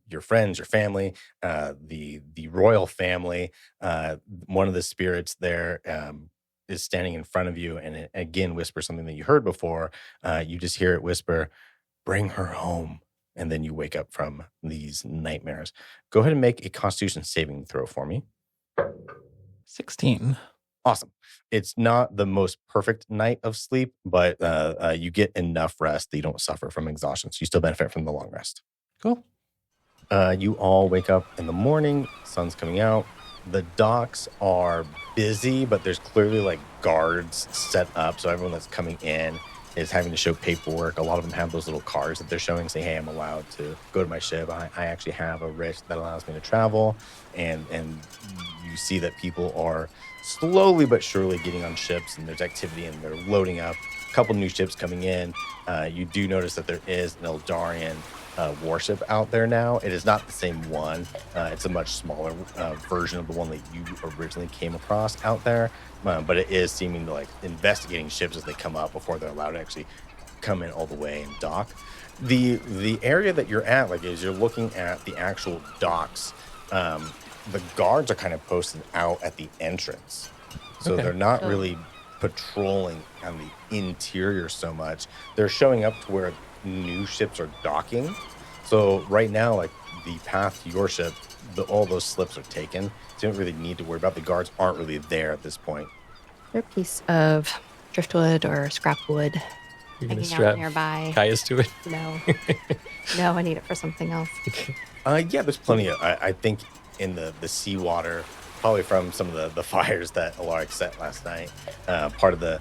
your friends, your family, the royal family. One of the spirits there is standing in front of you, and it again whispers something that you heard before. You just hear it whisper, "Bring her home." And then you wake up from these nightmares. Go ahead and make a Constitution saving throw for me. 16. Awesome. It's not the most perfect night of sleep, but you get enough rest that you don't suffer from exhaustion. So you still benefit from the long rest. Cool. You all wake up in the morning, sun's coming out. The docks are busy, but there's clearly like guards set up. So everyone that's coming in is having to show paperwork. A lot of them have those little cards that they're showing, say, hey, I'm allowed to go to my ship. I actually have a wrist that allows me to travel. And you see that people are slowly but surely getting on ships, and there's activity and they're loading up. A couple new ships coming in. You do notice that there is an Eldarian warship out there now. It is not the same one. It's a much smaller version of the one that you originally came across out there. But it is seeming to like investigating ships as they come up before they're allowed to actually come in all the way and dock. The area that you're at, like, as you're looking at the actual docks, the guards are kind of posted out at the entrance. So Okay. they're not really patrolling on the interior so much. They're showing up to where new ships are docking. So right now, like the path to your ship, all those slips are taken. So you don't really need to worry about. The guards aren't really there at this point. Is there a piece of driftwood or scrap wood You're going to hanging strap out nearby? Caius to it. No. No, I need it for something else. Yeah, there's plenty of, I think in the seawater, probably from some of the fires that Elaric set last night, part of the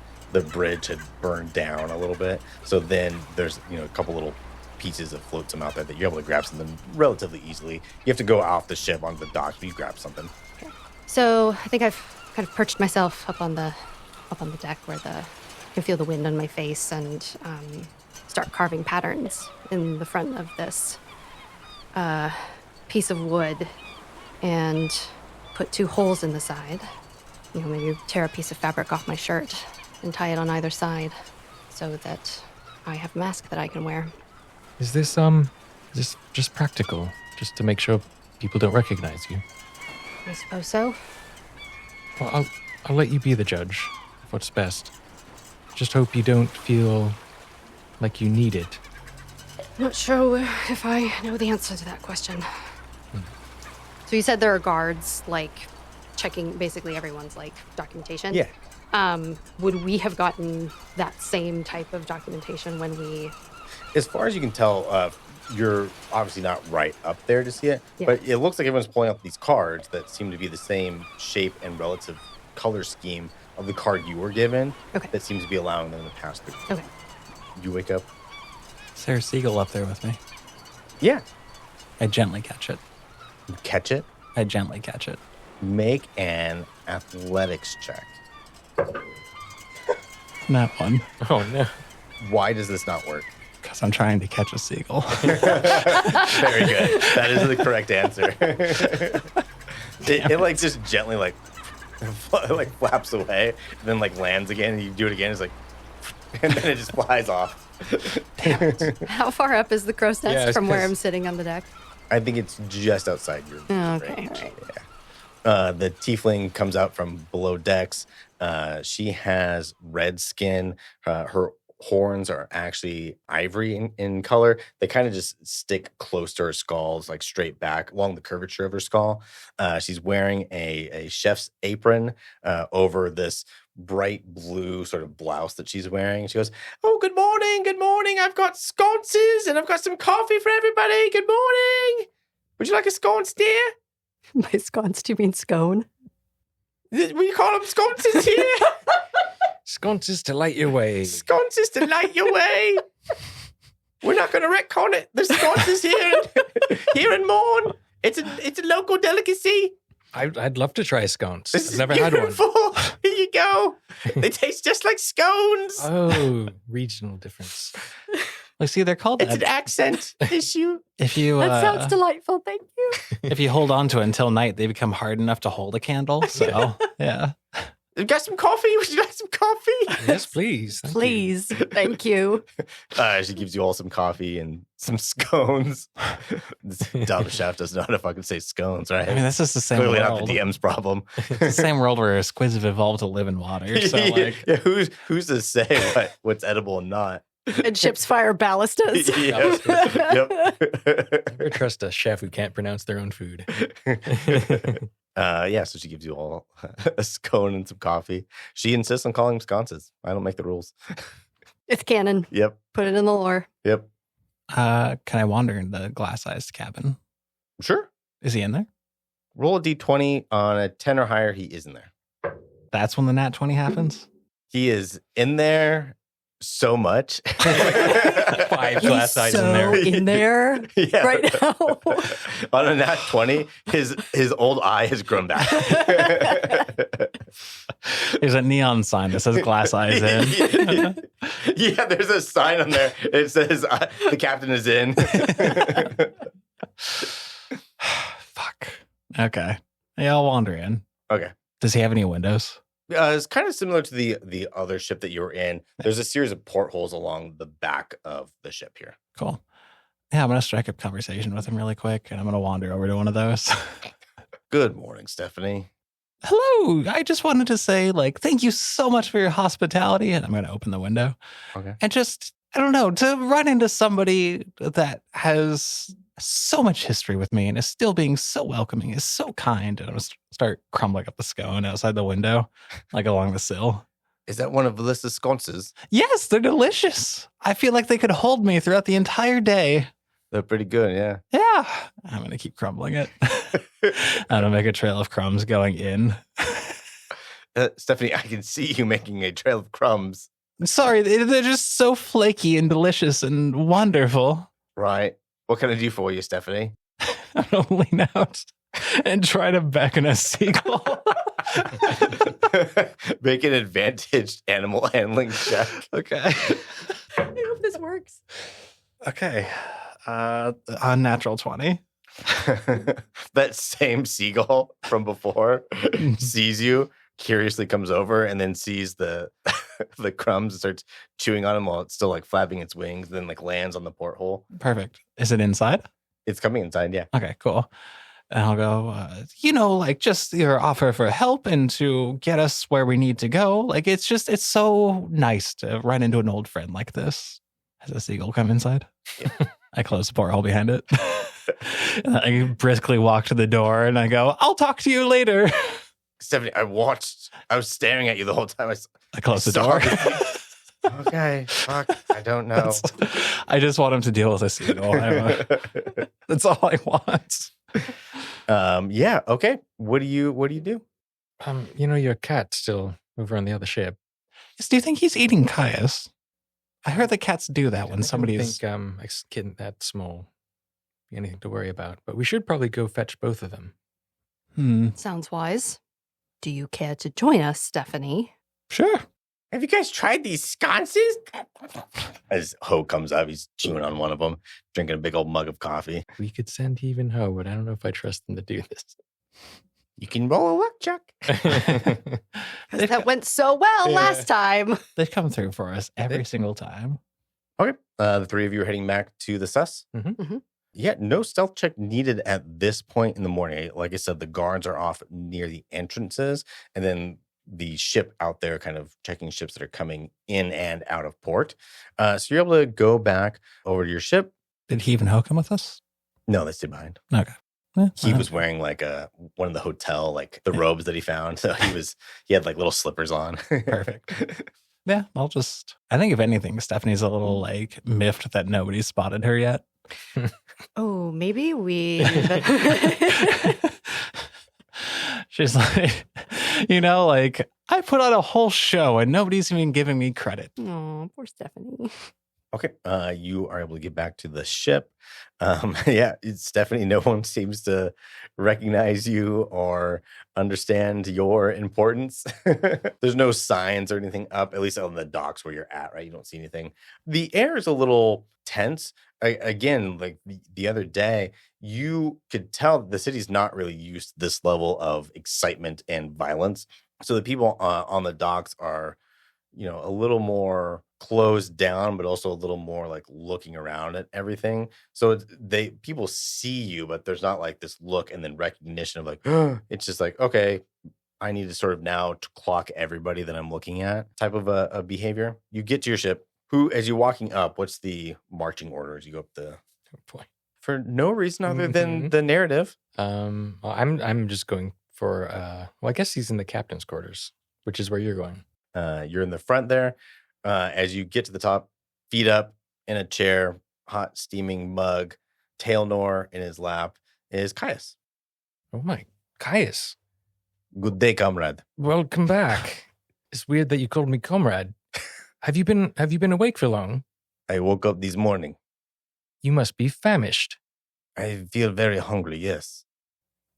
bridge had burned down a little bit. So then there's, a couple little pieces of flotsam out there that you're able to grab something relatively easily. You have to go off the ship onto the docks, but you grab something. Okay. So I think I've kind of perched myself up on the deck where I can feel the wind on my face, and start carving patterns in the front of this piece of wood, and put 2 holes in the side. Maybe tear a piece of fabric off my shirt and tie it on either side so that I have a mask that I can wear. Is this just practical, just to make sure people don't recognize you? I suppose so. Well, I'll let you be the judge of what's best. Just hope you don't feel like you need it. I'm not sure if I know the answer to that question. So you said there are guards, like, checking basically everyone's, like, documentation? Yeah. Would we have gotten that same type of documentation when we... As far as you can tell, you're obviously not right up there to see it, Yeah. but it looks like everyone's pulling out these cards that seem to be the same shape and relative color scheme of the card you were given. Okay. That seems to be allowing them to pass through. Okay. You wake up. Is there a seagull up there with me? Yeah. I gently catch it. You catch it. I gently catch it. Make an athletics check. That one. Oh, no. Why does this not work? Because I'm trying to catch a seagull. Very good. That is the correct answer. it like just gently like flaps away, and then like lands again, and you do it again. It's like, and then it just flies off. How far up is the crow's nest Yeah, it's from where 'cause- I'm sitting on the deck? I think it's just outside your Oh, okay, range. all right. Yeah. The tiefling comes out from below decks. She has red skin. Her horns are actually ivory in color. They kind of just stick close to her skull, like straight back along the curvature of her skull. She's wearing a chef's apron over this bright blue sort of blouse that she's wearing. She goes, "Oh, good morning, good morning. I've got sconces and I've got some coffee for everybody. Good morning. Would you like a sconce, dear?" By sconce, do you mean scone? We call them sconces here. Sconces to light your way. Sconces to light your way. We're not going to retcon it. The sconces here in Morn. It's a local delicacy. I'd love to try a sconce. This I've is never had one. beautiful. Here you go. They taste just like scones. Oh, regional difference. Like, see, they're called. It's an accent issue. If you That sounds delightful. Thank you. if you hold on to it until night, they become hard enough to hold a candle. So yeah. You got some coffee? Would you like some coffee? Yes, please. Thank you. Please. Thank you. She gives you all some coffee and some scones. This dumb chef doesn't know how to fucking say scones, right? I mean, this is the same Clearly world. not the DM's problem. It's the same world where squids have evolved to live in water. So like, yeah, who's to say what's edible and not? And ships fire ballistas. Yep. Never trust a chef who can't pronounce their own food. So she gives you all a scone and some coffee. She insists on calling them sconces. I don't make the rules. It's canon. Yep. Put it in the lore. Yep. can I wander in the glass-sized cabin? Sure. Is he in there? Roll a d20 on a 10 or higher. He is in there. That's when the nat 20 happens? He is in there so much. 5 glass eyes in there. in there Yeah. right now. On a nat 20, his old eye has grown back. There's a neon sign that says glass eyes in. Yeah, there's a sign on there. It says the captain is in. Fuck. Okay. Yeah, I'll wander in. Okay. Does he have any windows? It's kind of similar to the other ship that you were in. There's a series of portholes along the back of the ship here. Cool. Yeah, I'm going to strike up conversation with him really quick, and I'm going to wander over to one of those. Good morning, Stephanie. Hello. I just wanted to say, thank you so much for your hospitality. And I'm going to open the window. Okay. And just, I don't know, to run into somebody that has so much history with me and is still being so welcoming, is so kind. And I'm going to start crumbling up the scone outside the window, along the sill. Is that one of Alyssa's sconces? Yes, they're delicious. I feel like they could hold me throughout the entire day. They're pretty good, yeah. Yeah. I'm going to keep crumbling it. I'm going to make a trail of crumbs going in. Stephanie, I can see you making a trail of crumbs. Sorry, they're just so flaky and delicious and wonderful. Right. What can I do for you, Stephanie? I'm going to lean out and try to beckon a seagull. Make an advantaged animal handling check. Okay. I hope this works. Okay. Unnatural 20. That same seagull from before sees you, curiously comes over, and then sees the the crumbs and starts chewing on them while it's still flapping its wings, then lands on the porthole. Perfect. Is it inside? It's coming inside, yeah. Okay, cool. And I'll go, just your offer for help and to get us where we need to go. It's so nice to run into an old friend like this. Has a seagull come inside? Yeah. I close the porthole behind it. And I briskly walk to the door and I go, I'll talk to you later. Stephanie, I was staring at you the whole time. I close the door. Okay, fuck, I don't know. I just want him to deal with a seagull. That's all I want. Yeah, okay. What do you do? Your cat's still over on the other ship. Do you think he's eating Caius? I heard the cats do that when I somebody's... don't think a kid that small be anything to worry about, but we should probably go fetch both of them. Sounds wise. Do you care to join us, Stephanie? Sure. Have you guys tried these sconces? As Ho comes up, he's chewing on one of them, drinking a big old mug of coffee. We could send even Ho, but I don't know if I trust them to do this. You can roll a luck check. That went so well last time. They've come through for us every single time. Okay. The three of you are heading back to the sus. Yeah, no stealth check needed at this point in the morning. Like I said, the guards are off near the entrances, and then the ship out there, kind of checking ships that are coming in and out of port. So you're able to go back over to your ship. Did he even hook him with us? No, they stayed behind. Okay. Yeah, He was wearing like one of the hotel, like the robes that he found. So he had like little slippers on. Perfect. Yeah, I think if anything, Stephanie's a little like miffed that nobody's spotted her yet. Oh, maybe we. She's like, like, I put on a whole show and nobody's even giving me credit. Oh, poor Stephanie. Okay. You are able to get back to the ship. Yeah, Stephanie, no one seems to recognize you or understand your importance. There's no signs or anything up, at least on the docks where you're at, right? You don't see anything. The air is a little tense. Again, like the other day, you could tell the city's not really used to this level of excitement and violence. So the people on the docks are, a little more closed down, but also a little more like looking around at everything. So people see you, but there's not like this look and then recognition of like, it's just like, okay, I need to sort of now to clock everybody that I'm looking at type of a behavior. You get to your ship. As you're walking up, what's the marching order as you go up for no reason other than the narrative? Well, I'm just going for I guess he's in the captain's quarters, which is where you're going. You're in the front there. As you get to the top, feet up in a chair, hot steaming mug, Tailnor in his lap is Caius. Oh my, Caius. Good day, comrade. Welcome back. It's weird that you called me comrade. Have you been awake for long? I woke up this morning. You must be famished. I feel very hungry, yes.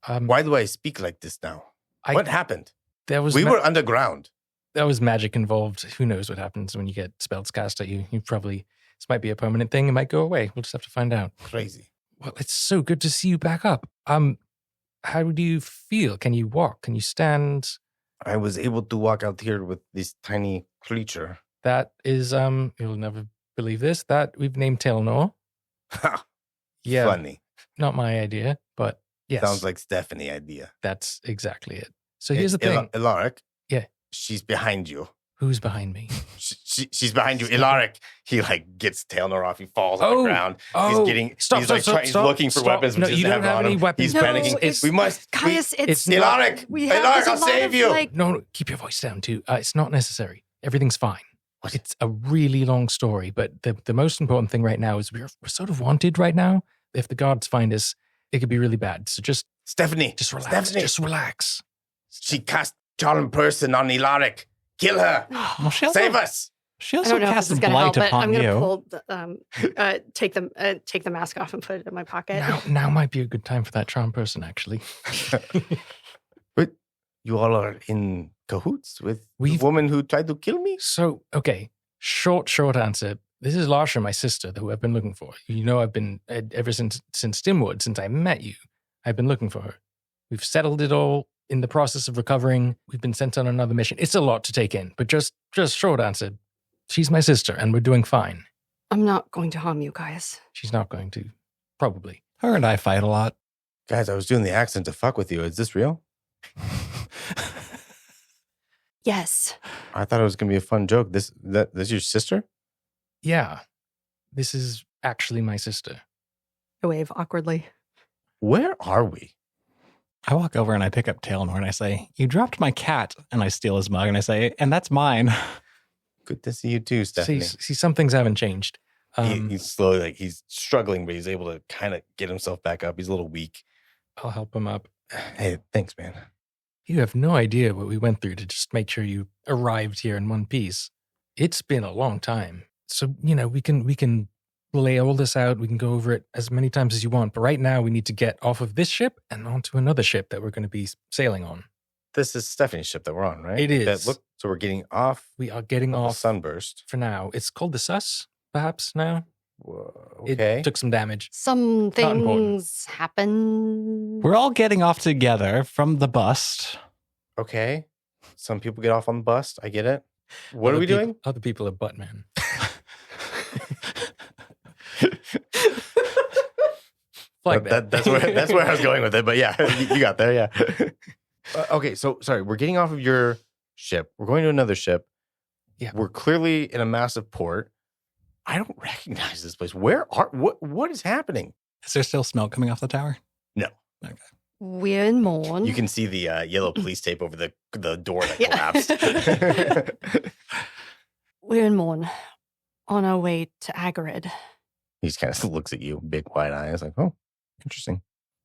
Why do I speak like this now? What happened? We were underground. There was magic involved. Who knows what happens when you get spells cast at you? This might be a permanent thing. It might go away. We'll just have to find out. Crazy. Well, it's so good to see you back up. How do you feel? Can you walk? Can you stand? I was able to walk out here with this tiny creature. That is, you'll never believe this, that we've named Tailnor. Ha! Yeah. Funny. Not my idea, but yes. Sounds like Stephanie idea. That's exactly it. So here's the thing. Elaric. Yeah. She's behind you. Who's behind me? She's behind you. Elaric. He gets Tailnor off. He falls on the ground. He's looking for weapons. No, you don't have any weapons. He's panicking. We must. Caius, it's Elaric. Elaric, I'll save you. No, keep your voice down too. It's not necessary. Everything's fine. What? It's a really long story, but the most important thing right now is we're sort of wanted right now. If the gods find us, it could be really bad. So Stephanie. Just relax. Stephanie. Just relax. She cast charm person on Elaric. Kill her. Save us. She also cast blight upon you. I'm gonna take the mask off and put it in my pocket. Now might be a good time for that charm person, actually. But you all are in cahoots with the woman who tried to kill me? So, okay, short answer. This is Larsha, my sister, who I've been looking for. I've been, ever since Dimwood, since I met you, I've been looking for her. We've settled it all in the process of recovering. We've been sent on another mission. It's a lot to take in, but just short answer. She's my sister, and we're doing fine. I'm not going to harm you, Caius. She's not going to. Probably. Her and I fight a lot. Guys, I was doing the accent to fuck with you. Is this real? Yes. I thought it was going to be a fun joke. This your sister? Yeah. This is actually my sister. I wave awkwardly. Where are we? I walk over and I pick up Tailnor and I say, "You dropped my cat." And I steal his mug and I say, "And that's mine." Good to see you too, Stephanie. See, some things haven't changed. He's slowly, he's struggling, but he's able to kind of get himself back up. He's a little weak. I'll help him up. Hey, thanks, man. You have no idea what we went through to just make sure you arrived here in one piece. It's been a long time. So, we can lay all this out. We can go over it as many times as you want. But right now we need to get off of this ship and onto another ship that we're going to be sailing on. This is Stephanie's ship that we're on, right? It is. So we're getting off. We are getting off. Sunburst. For now. It's called the Sus, perhaps, now. Whoa, okay. It took some damage. Some things happen. We're all getting off together from the bust. Okay. Some people get off on the bust. I get it. What are we doing? Other people are buttman. That's where I was going with it. But yeah, you got there. Yeah. Okay. So sorry, we're getting off of your ship. We're going to another ship. Yeah. We're clearly in a massive port. I don't recognize this place. What is happening? Is there still smoke coming off the tower? No. Okay. We're in Morn. You can see the yellow police tape over the door that Yeah. collapsed. We're in Morn, on our way to Agarid. He just kind of looks at you, big wide eyes, like, oh, interesting.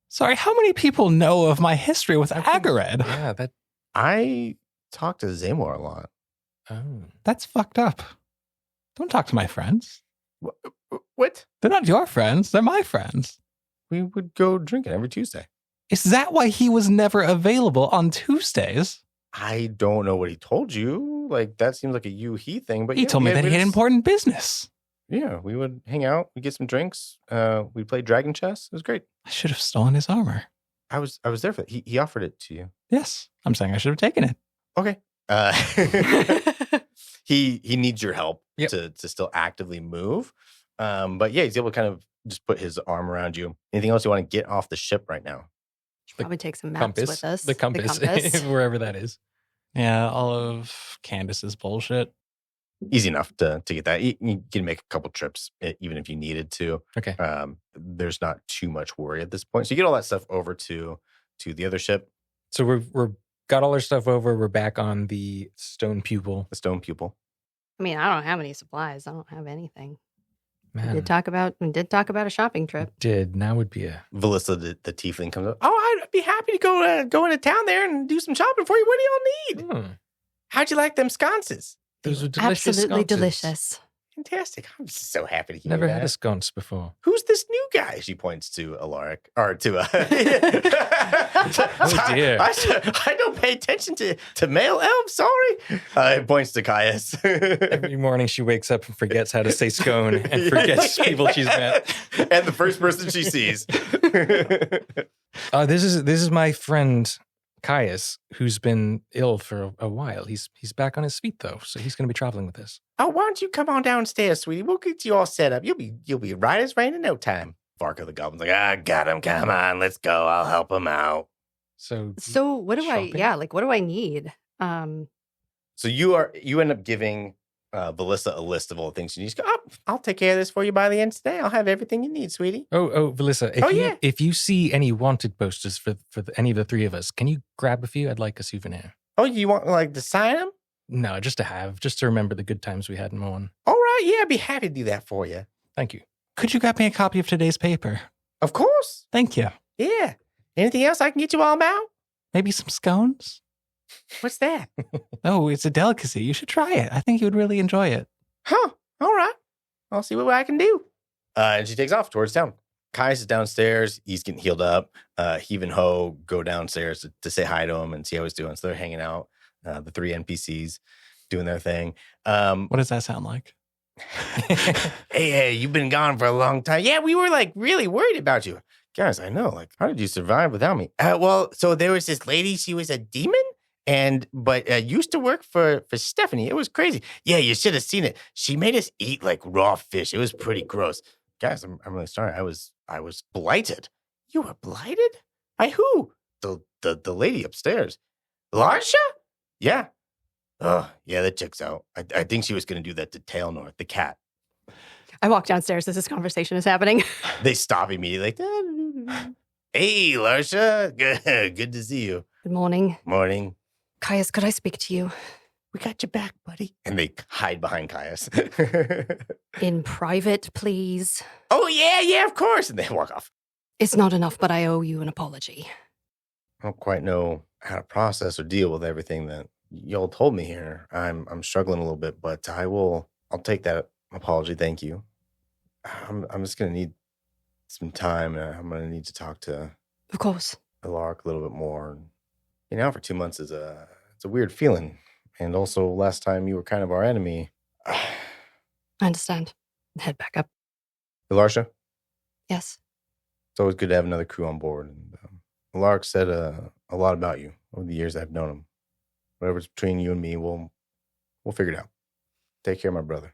Sorry, how many people know of my history with Agarid? Yeah, that. I talk to Zamor a lot. Oh. That's fucked up. Don't talk to my friends. What? They're not your friends. They're my friends. We would go drinking every Tuesday. Is that why he was never available on Tuesdays? I don't know what he told you. Like, that seems like a he thing. But He told me that he had important business. Yeah, we would hang out. We'd get some drinks. We'd play dragon chess. It was great. I should have stolen his armor. I was there for that. He offered it to you. Yes, I'm saying I should have taken it. Okay. He needs your help to still actively move. But yeah, he's able to kind of just put his arm around you. Anything else you want to get off the ship right now? Probably take some maps Compass with us. The compass. Wherever that is. Yeah, all of Candace's bullshit. Easy enough to get that. You can make a couple trips, even if you needed to. Okay. There's not too much worry at this point. So you get all that stuff over to the other ship. So we're got all our stuff over. We're back on the stone pupil. The stone pupil. I mean, I don't have any supplies. I don't have anything. Man, We did talk about a shopping trip. now would be a. Valissa, the tiefling, comes up. Oh, I'd be happy to go into town there and do some shopping for you. What do y'all need? How'd you like them sconces? Those are delicious. Absolutely sconces. delicious. Fantastic. I'm so happy to hear Never that. had a sconce before. Who's this new guy? She points to Elaric. Or to... Oh, dear. I don't pay attention to male elves. Sorry. It points to Caius. Every morning she wakes up and forgets how to say scone and forgets people she's met. And the first person she sees. This is my friend Caius, who's been ill for a while. He's back on his feet though, so he's going to be traveling with us. Oh, why don't you come on downstairs, sweetie? We'll get you all set up. You'll be right as rain in no time. Varka the goblin's like, I got him. Come on, let's go. I'll help him out. So What do I need? So you end up giving Valissa a list of all the things you need. She goes, oh, I'll take care of this for you by the end of today. I'll have everything you need, sweetie. Oh, Valissa, if you see any wanted posters for any of the three of us, can you grab a few? I'd like a souvenir. Oh, you want like to sign them? No, just to remember the good times we had in Morn. All right, yeah, I'd be happy to do that for you. Thank you. Could you grab me a copy of today's paper? Of course. Thank you. Yeah. Anything else I can get you all about? Maybe some scones? What's that? Oh, it's a delicacy. You should try it. I think you would really enjoy it. Huh. All right. I'll see what I can do. And she takes off towards town. Caius is downstairs. He's getting healed up. Heave and Ho go downstairs to say hi to him and see how he's doing. So they're hanging out. The three NPCs doing their thing. What does that sound like? Hey, you've been gone for a long time. Yeah, we were like really worried about you. Guys, I know. Like, how did you survive without me? Well, so there was this lady. She was a demon. But used to work for Stephanie. It was crazy. Yeah, you should have seen it. She made us eat like raw fish. It was pretty gross. Guys, I'm really sorry. I was blighted. You were blighted? By who? The lady upstairs. Larsha? Yeah. Oh, yeah, that checks out. I think she was going to do that to Tailnorth, the cat. I walk downstairs as this conversation is happening. They stop immediately. Like, hey, Larsha. Good to see you. Good morning. Morning. Caius, could I speak to you? We got your back, buddy. And they hide behind Caius. In private, please. Oh, yeah, of course. And they walk off. It's not enough, but I owe you an apology. I don't quite know how to process or deal with everything that y'all told me here. I'm struggling a little bit, but I'll take that apology. Thank you. I'm just going to need some time. And I'm going to need to talk to Of course. Elaric a little bit more. You know, for 2 months it's a weird feeling. And also last time you were kind of our enemy. I understand. Head back up. Larsha, Yes. it's always good to have another crew on board. And Elaric said a lot about you over the years I've known him. Whatever's between you and me, we'll figure it out. Take care of my brother.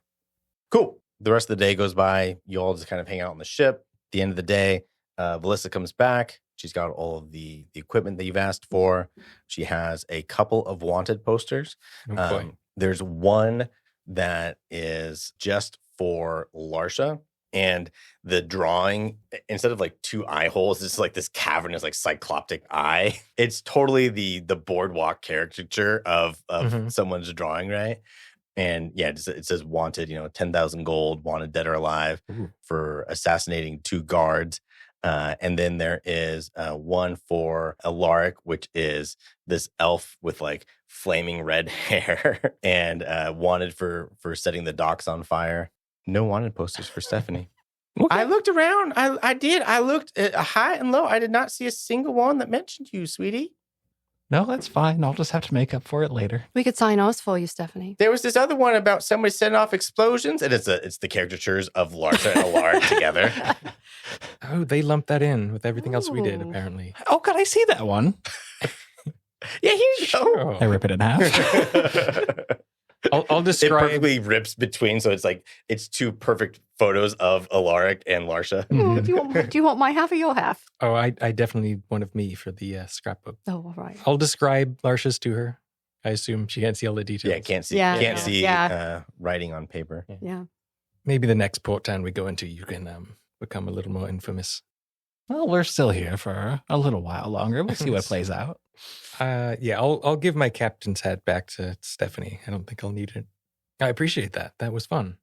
Cool. The rest of the day goes by. You all just kind of hang out on the ship. At the end of the day, Melissa comes back. She's got all of the equipment that you've asked for. She has a couple of wanted posters. Oh, boy. There's one that is just for Larsha. And the drawing, instead of like 2 eye holes, it's like this cavernous, like cycloptic eye. It's totally the boardwalk caricature of someone's drawing, right? And yeah, it says wanted, 10,000 gold, wanted dead or alive for assassinating 2 guards. And then there is one for Elaric, which is this elf with like flaming red hair and wanted for setting the docks on fire. No wanted posters for Stephanie. Okay. I looked around. I did. I looked high and low. I did not see a single one that mentioned you, sweetie. No, that's fine. I'll just have to make up for it later. We could sign ours for you, Stephanie. There was this other one about somebody setting off explosions, and it's the caricatures of Larsha and Elaric together. Oh, they lumped that in with everything else we did, Ooh. apparently. Oh, could I see that one? Yeah, here you go. Oh. I rip it in half. I'll It describe. perfectly rips between, so it's 2 perfect photos of Elaric and Larsha. Oh, do you want my half or your half? Oh, I definitely need one of me for the scrapbook. Oh, all right. I'll describe Larsha's to her. I assume she can't see all the details. Yeah, can't see. Yeah, can't no. see Yeah. writing on paper. Yeah. Maybe the next port town we go into, you can become a little more infamous. Well, we're still here for a little while longer. We'll see what plays out. Yeah, I'll give my captain's hat back to Stephanie. I don't think I'll need it. I appreciate that. That was fun.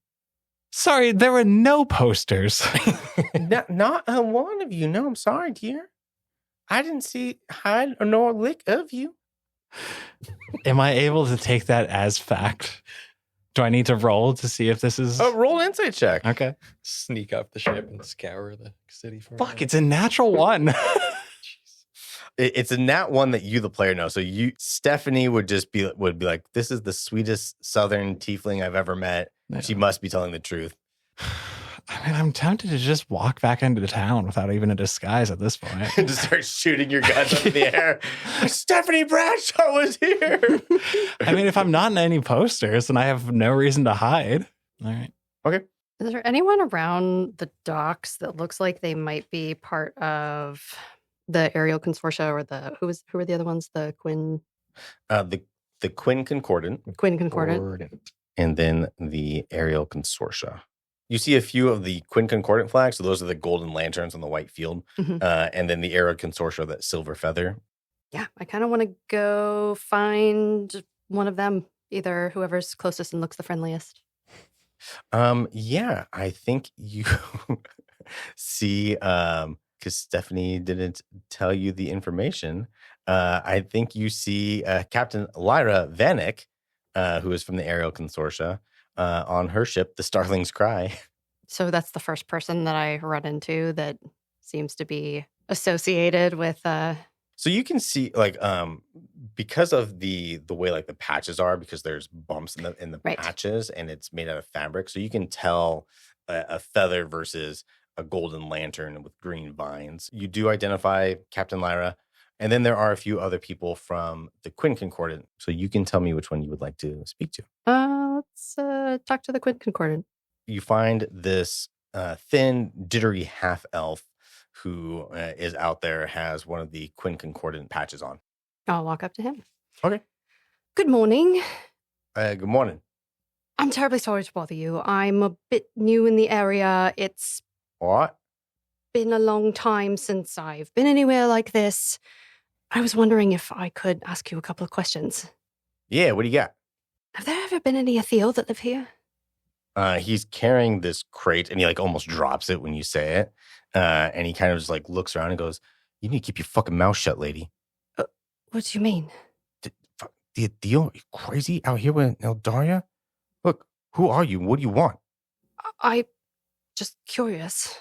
Sorry, there were no posters. Not a one of you. No, I'm sorry, dear. I didn't see hide nor lick of you. Am I able to take that as fact? Do I need to roll to see if this is... Roll insight check. Okay. Sneak off the ship and scour the city for Fuck, it's a natural one. It's a nat one that you, the player, know. So Stephanie would be like, "This is the sweetest Southern tiefling I've ever met. Yeah. She must be telling the truth." I mean, I'm tempted to just walk back into the town without even a disguise at this point. And to start shooting your guns up in the air. Stephanie Bradshaw was here. I mean, if I'm not in any posters, then I have no reason to hide. All right. Is there anyone around the docks that looks like they might be part of the aerial consortia or who are the other ones? The Quinn The Quinn Concordant, Concordant. and then the Aerial Consortia. You see a few of the Quinn Concordant flags. So those are the golden lanterns on the white field. Mhm. And then the Aerial Consortia, that silver feather. Yeah, I kind of want to go find one of them, either whoever's closest and looks the friendliest. Yeah, I think you see, because Stephanie didn't tell you the information. I think you see Captain Lyra Vanek, who is from the Aerial Consortia, on her ship, the Starling's Cry. So that's the first person that I run into that seems to be associated with. So you can see, because of the way like the patches are, because there's bumps in the Right. patches, and it's made out of fabric, so you can tell a feather versus a golden lantern with green vines. You do identify Captain Lyra, and then there are a few other people from the Quinn Concordant. So you can tell me which one you would like to speak to. Let's talk to the Quinn Concordant. You find this thin, jittery half elf who is out there, has one of the Quinn Concordant patches on. I'll walk up to him. Okay. Good morning. Good morning. I'm terribly sorry to bother you. I'm a bit new in the area. It's All right. been a long time since I've been anywhere like this. I was wondering if I could ask you a couple of questions. Yeah, what do you got? Have there ever been any Atheel that live here? He's carrying this crate, and he almost drops it when you say it. And he kind of just looks around and goes, "You need to keep your fucking mouth shut, lady." What do you mean? The deal? Are you crazy out here with Eldaria? Look, who are you? What do you want? I just curious.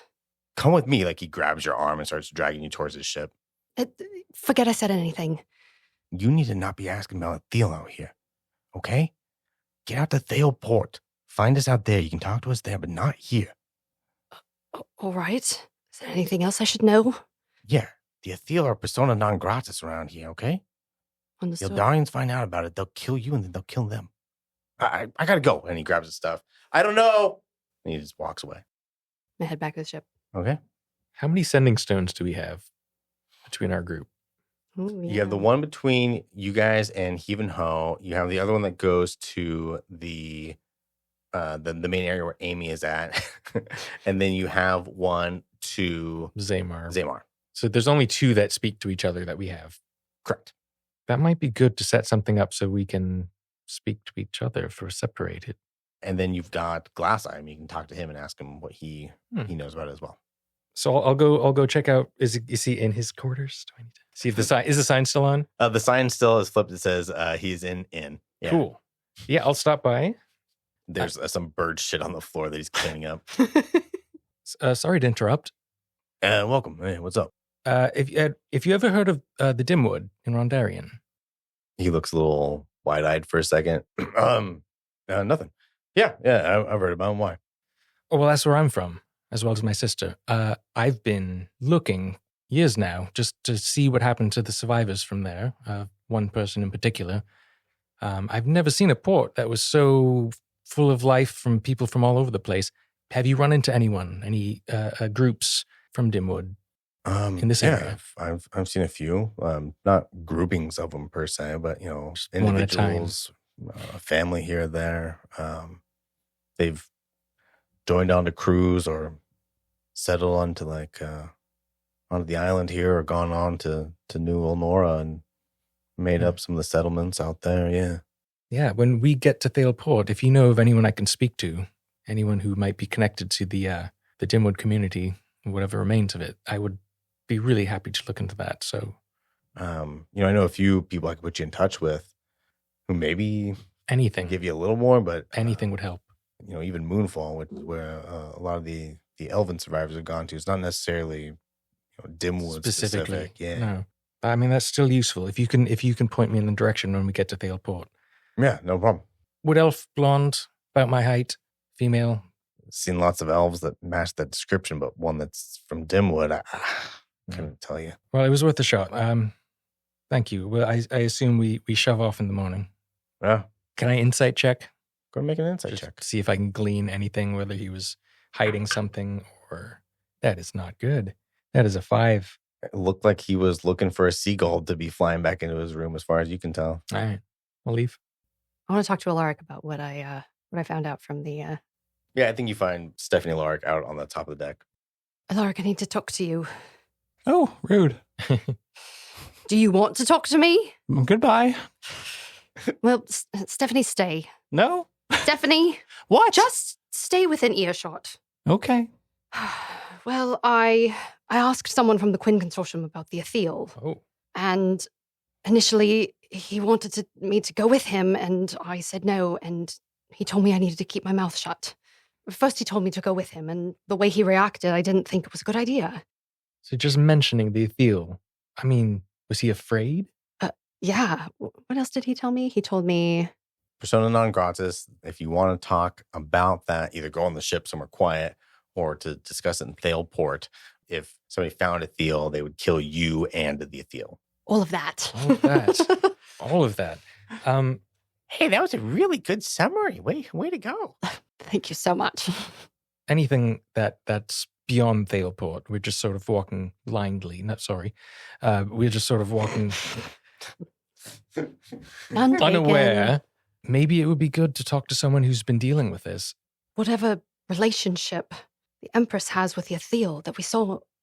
Come with me. He grabs your arm and starts dragging you towards his ship. Forget I said anything. You need to not be asking about Thiel out here, okay? Get out to Thale Port. Find us out there. You can talk to us there, but not here. All right. Is there anything else I should know? Yeah, the Atheel are persona non gratis around here, okay? The Understood. Eldarians find out about it. They'll kill you, and then they'll kill them. I gotta go. And he grabs his stuff. I don't know. And he just walks away. I head back to the ship. Okay. How many sending stones do we have between our group? Ooh, You have the one between you guys and Heave and Ho. You have the other one that goes to the main area where Amy is at. And then you have one to Zamar. So there's only 2 that speak to each other that we have. Correct. That might be good to set something up so we can speak to each other if we're separated. And then you've got Glass Eye. You can talk to him and ask him what he knows about it as well. So I'll go check out. Is he in his quarters? Do I need to see if the sign still on? The sign still is flipped. It says he's in. Yeah. Cool. Yeah, I'll stop by. There's some bird shit on the floor that he's cleaning up. Sorry to interrupt. Welcome. Hey, what's up? If you ever heard of the Dimwood in Rondarian? He looks a little wide-eyed for a second. Nothing. Yeah, I've heard about him. Why? Oh, well, that's where I'm from, as well as my sister. I've been looking years now just to see what happened to the survivors from there. One person in particular. I've never seen a port that was so full of life from people from all over the place. Have you run into anyone, any groups from Dimwood in this area? I've seen a few, not groupings of them per se, but just individuals, a family here or there. They've joined onto crews or settled onto onto the island here, or gone on to New Elnora and made up some of the settlements out there. Yeah. Yeah, when we get to Thale Port, if you know of anyone I can speak to, anyone who might be connected to the Dimwood community, whatever remains of it, I would be really happy to look into that. So, I know a few people I could put you in touch with who maybe anything give you a little more, but anything would help. Even Moonfall, where a lot of the Elven survivors have gone to, it's not necessarily Dimwood specific. Yeah, no. I mean, that's still useful if you can point me in the direction when we get to Thale Port. Yeah, no problem. Wood elf, blonde, about my height, female. Seen lots of elves that match that description, but one that's from Dimwood, I couldn't tell you. Well, it was worth a shot. Thank you. Well, I assume we shove off in the morning. Yeah. Can I insight check? Go and make an insight Just check. to see if I can glean anything, whether he was hiding something or... That is not good. That is a 5. It looked like he was looking for a seagull to be flying back into his room, as far as you can tell. All right. I'll leave. I want to talk to Elaric about what I found out from the... Yeah, I think you find Stephanie Elaric out on the top of the deck. Elaric, I need to talk to you. Oh, rude. Do you want to talk to me? Goodbye. Well, Stephanie, stay. No? Stephanie? What? Just stay within earshot. Okay. Well, I asked someone from the Quinn Consortium about the Athel. Oh. And initially, he wanted me to go with him, and I said no, and he told me I needed to keep my mouth shut. First, he told me to go with him, and the way he reacted, I didn't think it was a good idea. So just mentioning the Athel, I mean, was he afraid? Yeah. What else did he tell me? He told me... Persona non gratis, if you want to talk about that, either go on the ship somewhere quiet or to discuss it in Thale Port. If somebody found Athel, they would kill you and the Athel. All of that. All of that. All of that. Hey, that was a really good summary. Way to go. Thank you so much. Anything that's beyond Thale Port, we're just sort of walking blindly. We're just sort of walking unaware. Maybe it would be good to talk to someone who's been dealing with this. Whatever relationship the Empress has with the Athel that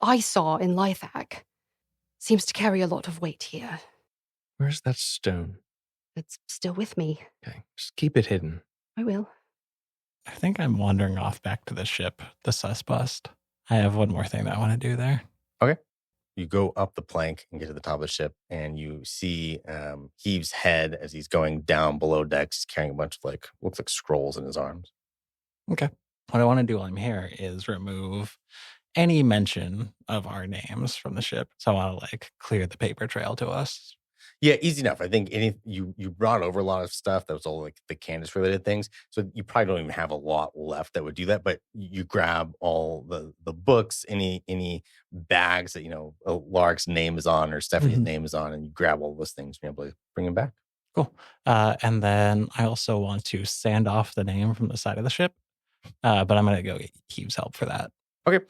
I saw in Lythag seems to carry a lot of weight here. Where's that stone? It's still with me. Okay, just keep it hidden. I will. I think I'm wandering off back to the ship, the sus bust. I have one more thing that I want to do there. Okay. You go up the plank and get to the top of the ship, and you see Heave's head as he's going down below decks, carrying a bunch of looks like scrolls in his arms. Okay. What I want to do while I'm here is remove any mention of our names from the ship. So I want to clear the paper trail to us. Yeah, easy enough. I think you brought over a lot of stuff that was all the Candace related things. So you probably don't even have a lot left that would do that. But you grab all the books, any bags that Lark's name is on or Stephanie's name is on, and you grab all those things and be able to bring them back. Cool. And then I also want to sand off the name from the side of the ship. But I'm going to go get Heave's help for that. Okay.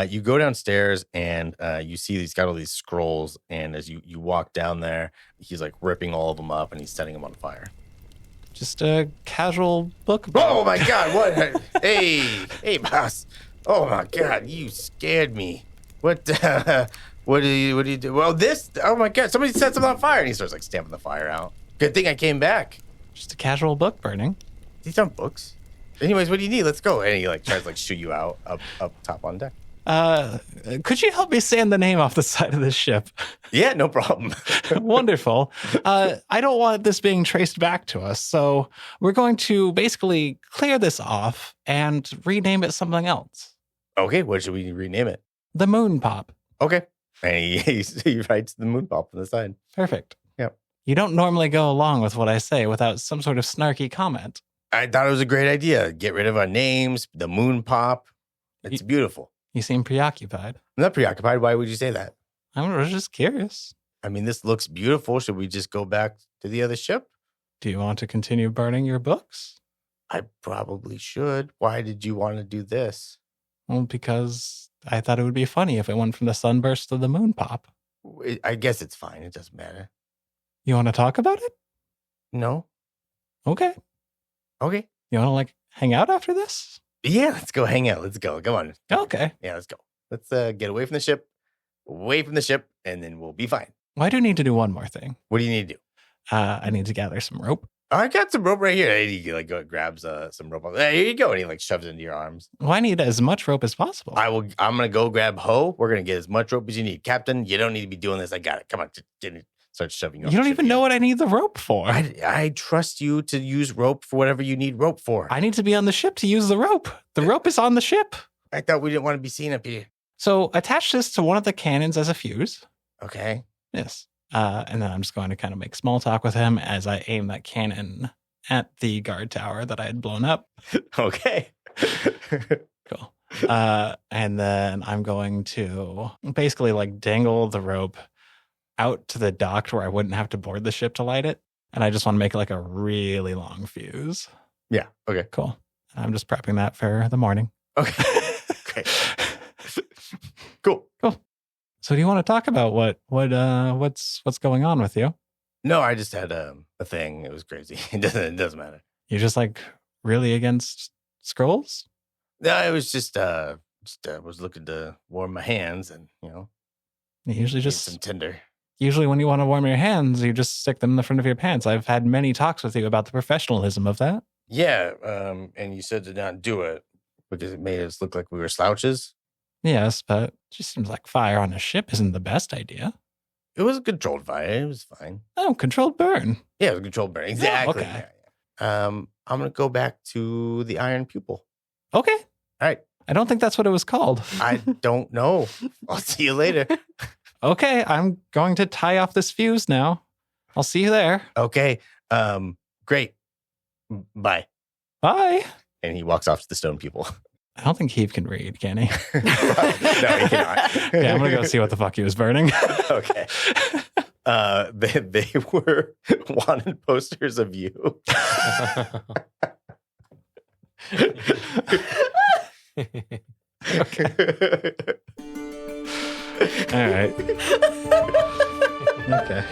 You go downstairs and you see he's got all these scrolls. And as you walk down there, he's like ripping all of them up and he's setting them on fire. Just a casual book. Oh my God! What? Hey, boss! Oh my God! You scared me. What? What do you do? Well, this. Oh my God! Somebody set something on fire, and he starts like stamping the fire out. Good thing I came back. Just a casual book burning. These aren't books. Anyways, what do you need? Let's go. And he like tries to like shoot you out up top on deck. Could you help me sand the name off the side of this ship? Yeah, no problem. Wonderful. I don't want this being traced back to us, so we're going to basically clear this off and rename it something else. Okay, what should we rename it? The Moon Pop. Okay. And he writes the moon pop on the side. Perfect. Yep. You don't normally go along with what I say without some sort of snarky comment. I thought it was a great idea. Get rid of our names, the moon pop. It's beautiful. You seem preoccupied. I'm not preoccupied. Why would you say that? I was just curious. I mean, this looks beautiful. Should we just go back to the other ship? Do you want to continue burning your books? I probably should. Why did you want to do this? Well, because I thought it would be funny if it went from the sunburst to the moon pop. I guess it's fine. It doesn't matter. You want to talk about it? No? Okay. Okay. You want to like hang out after this? Yeah, let's go hang out. Let's go. Come on. Okay. Yeah, let's go. Let's get away from the ship, and then we'll be fine. Well, I do need to do one more thing. What do you need to do? I need to gather some rope. I got some rope right here. And he like grabs some rope. Here you go. And he like shoves it into your arms. Well, I need as much rope as possible. I'm gonna go grab Ho. We're gonna get as much rope as you need, Captain. You don't need to be doing this. I got it. Come on, just get it. Start shoving. You don't even know what I need the rope for. I trust you to use rope for whatever you need rope for. I need to be on the ship to use the rope. The rope is on the ship. I thought we didn't want to be seen up here. So attach this to one of the cannons as a fuse. Okay. Yes. And then I'm just going to kind of make small talk with him as I aim that cannon at the guard tower that I had blown up. Okay. Cool. And then I'm going to basically like dangle the rope out to the dock where I wouldn't have to board the ship to light it. And I just want to make like a really long fuse. Yeah. Okay. Cool. I'm just prepping that for the morning. Okay. Great. Cool. So do you want to talk about what's going on with you? No, I just had a thing. It was crazy. It doesn't matter. You're just like really against scrolls? No, it was just was looking to warm my hands and You usually need just some tinder. Usually when you want to warm your hands, you just stick them in the front of your pants. I've had many talks with you about the professionalism of that. Yeah, and you said to not do it because it made us look like we were slouches. Yes, but it just seems like fire on a ship isn't the best idea. It was a controlled fire. It was fine. Oh, controlled burn. Yeah, it was a controlled burn. Exactly. okay. Yeah. I'm going to go back to the Iron Pupil. Okay. All right. I don't think that's what it was called. I don't know. I'll see you later. Okay, I'm going to tie off this fuse now. I'll see you there. Okay. Great. Bye. Bye. And he walks off to the stone pupil. I don't think Heave can read, can he? No, he cannot. Yeah, I'm going to go see what the fuck he was burning. Okay. They were wanted posters of you. Okay. All right. Okay.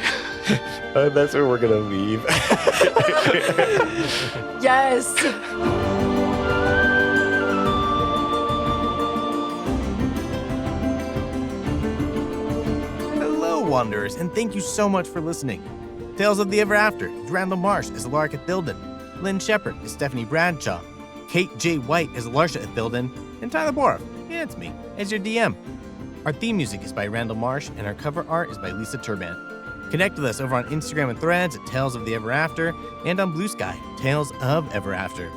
That's where we're going to leave. Yes. Hello, Wanderers, and thank you so much for listening. Tales of the Ever After is Randall Marsh as Elaric Athilden, Lynn Shepherd is Stephanie Bradshaw, Kate J. White as Larsha Athilden, and Tyler Boroff, yeah, it's me, as your DM. Our theme music is by Randall Marsh, and our cover art is by Lisa Turban. Connect with us over on Instagram and Threads at Tales of the Ever After, and on Blue Sky, Tales of Ever After.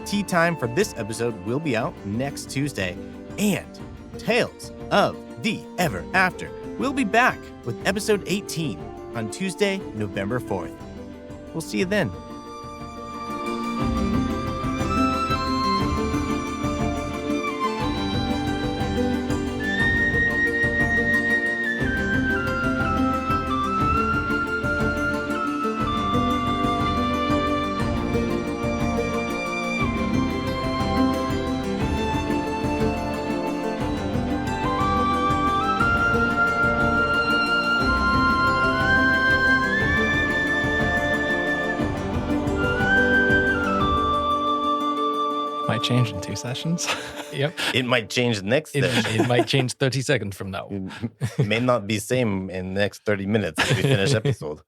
Tea time for this episode will be out next Tuesday, and Tales of the Ever After will be back with episode 18 on Tuesday, November 4th. We'll see you then. Might change in 2 sessions. Yep. It might change next session. It might change 30 seconds from now. It may not be same in the next 30 minutes as we finish episode.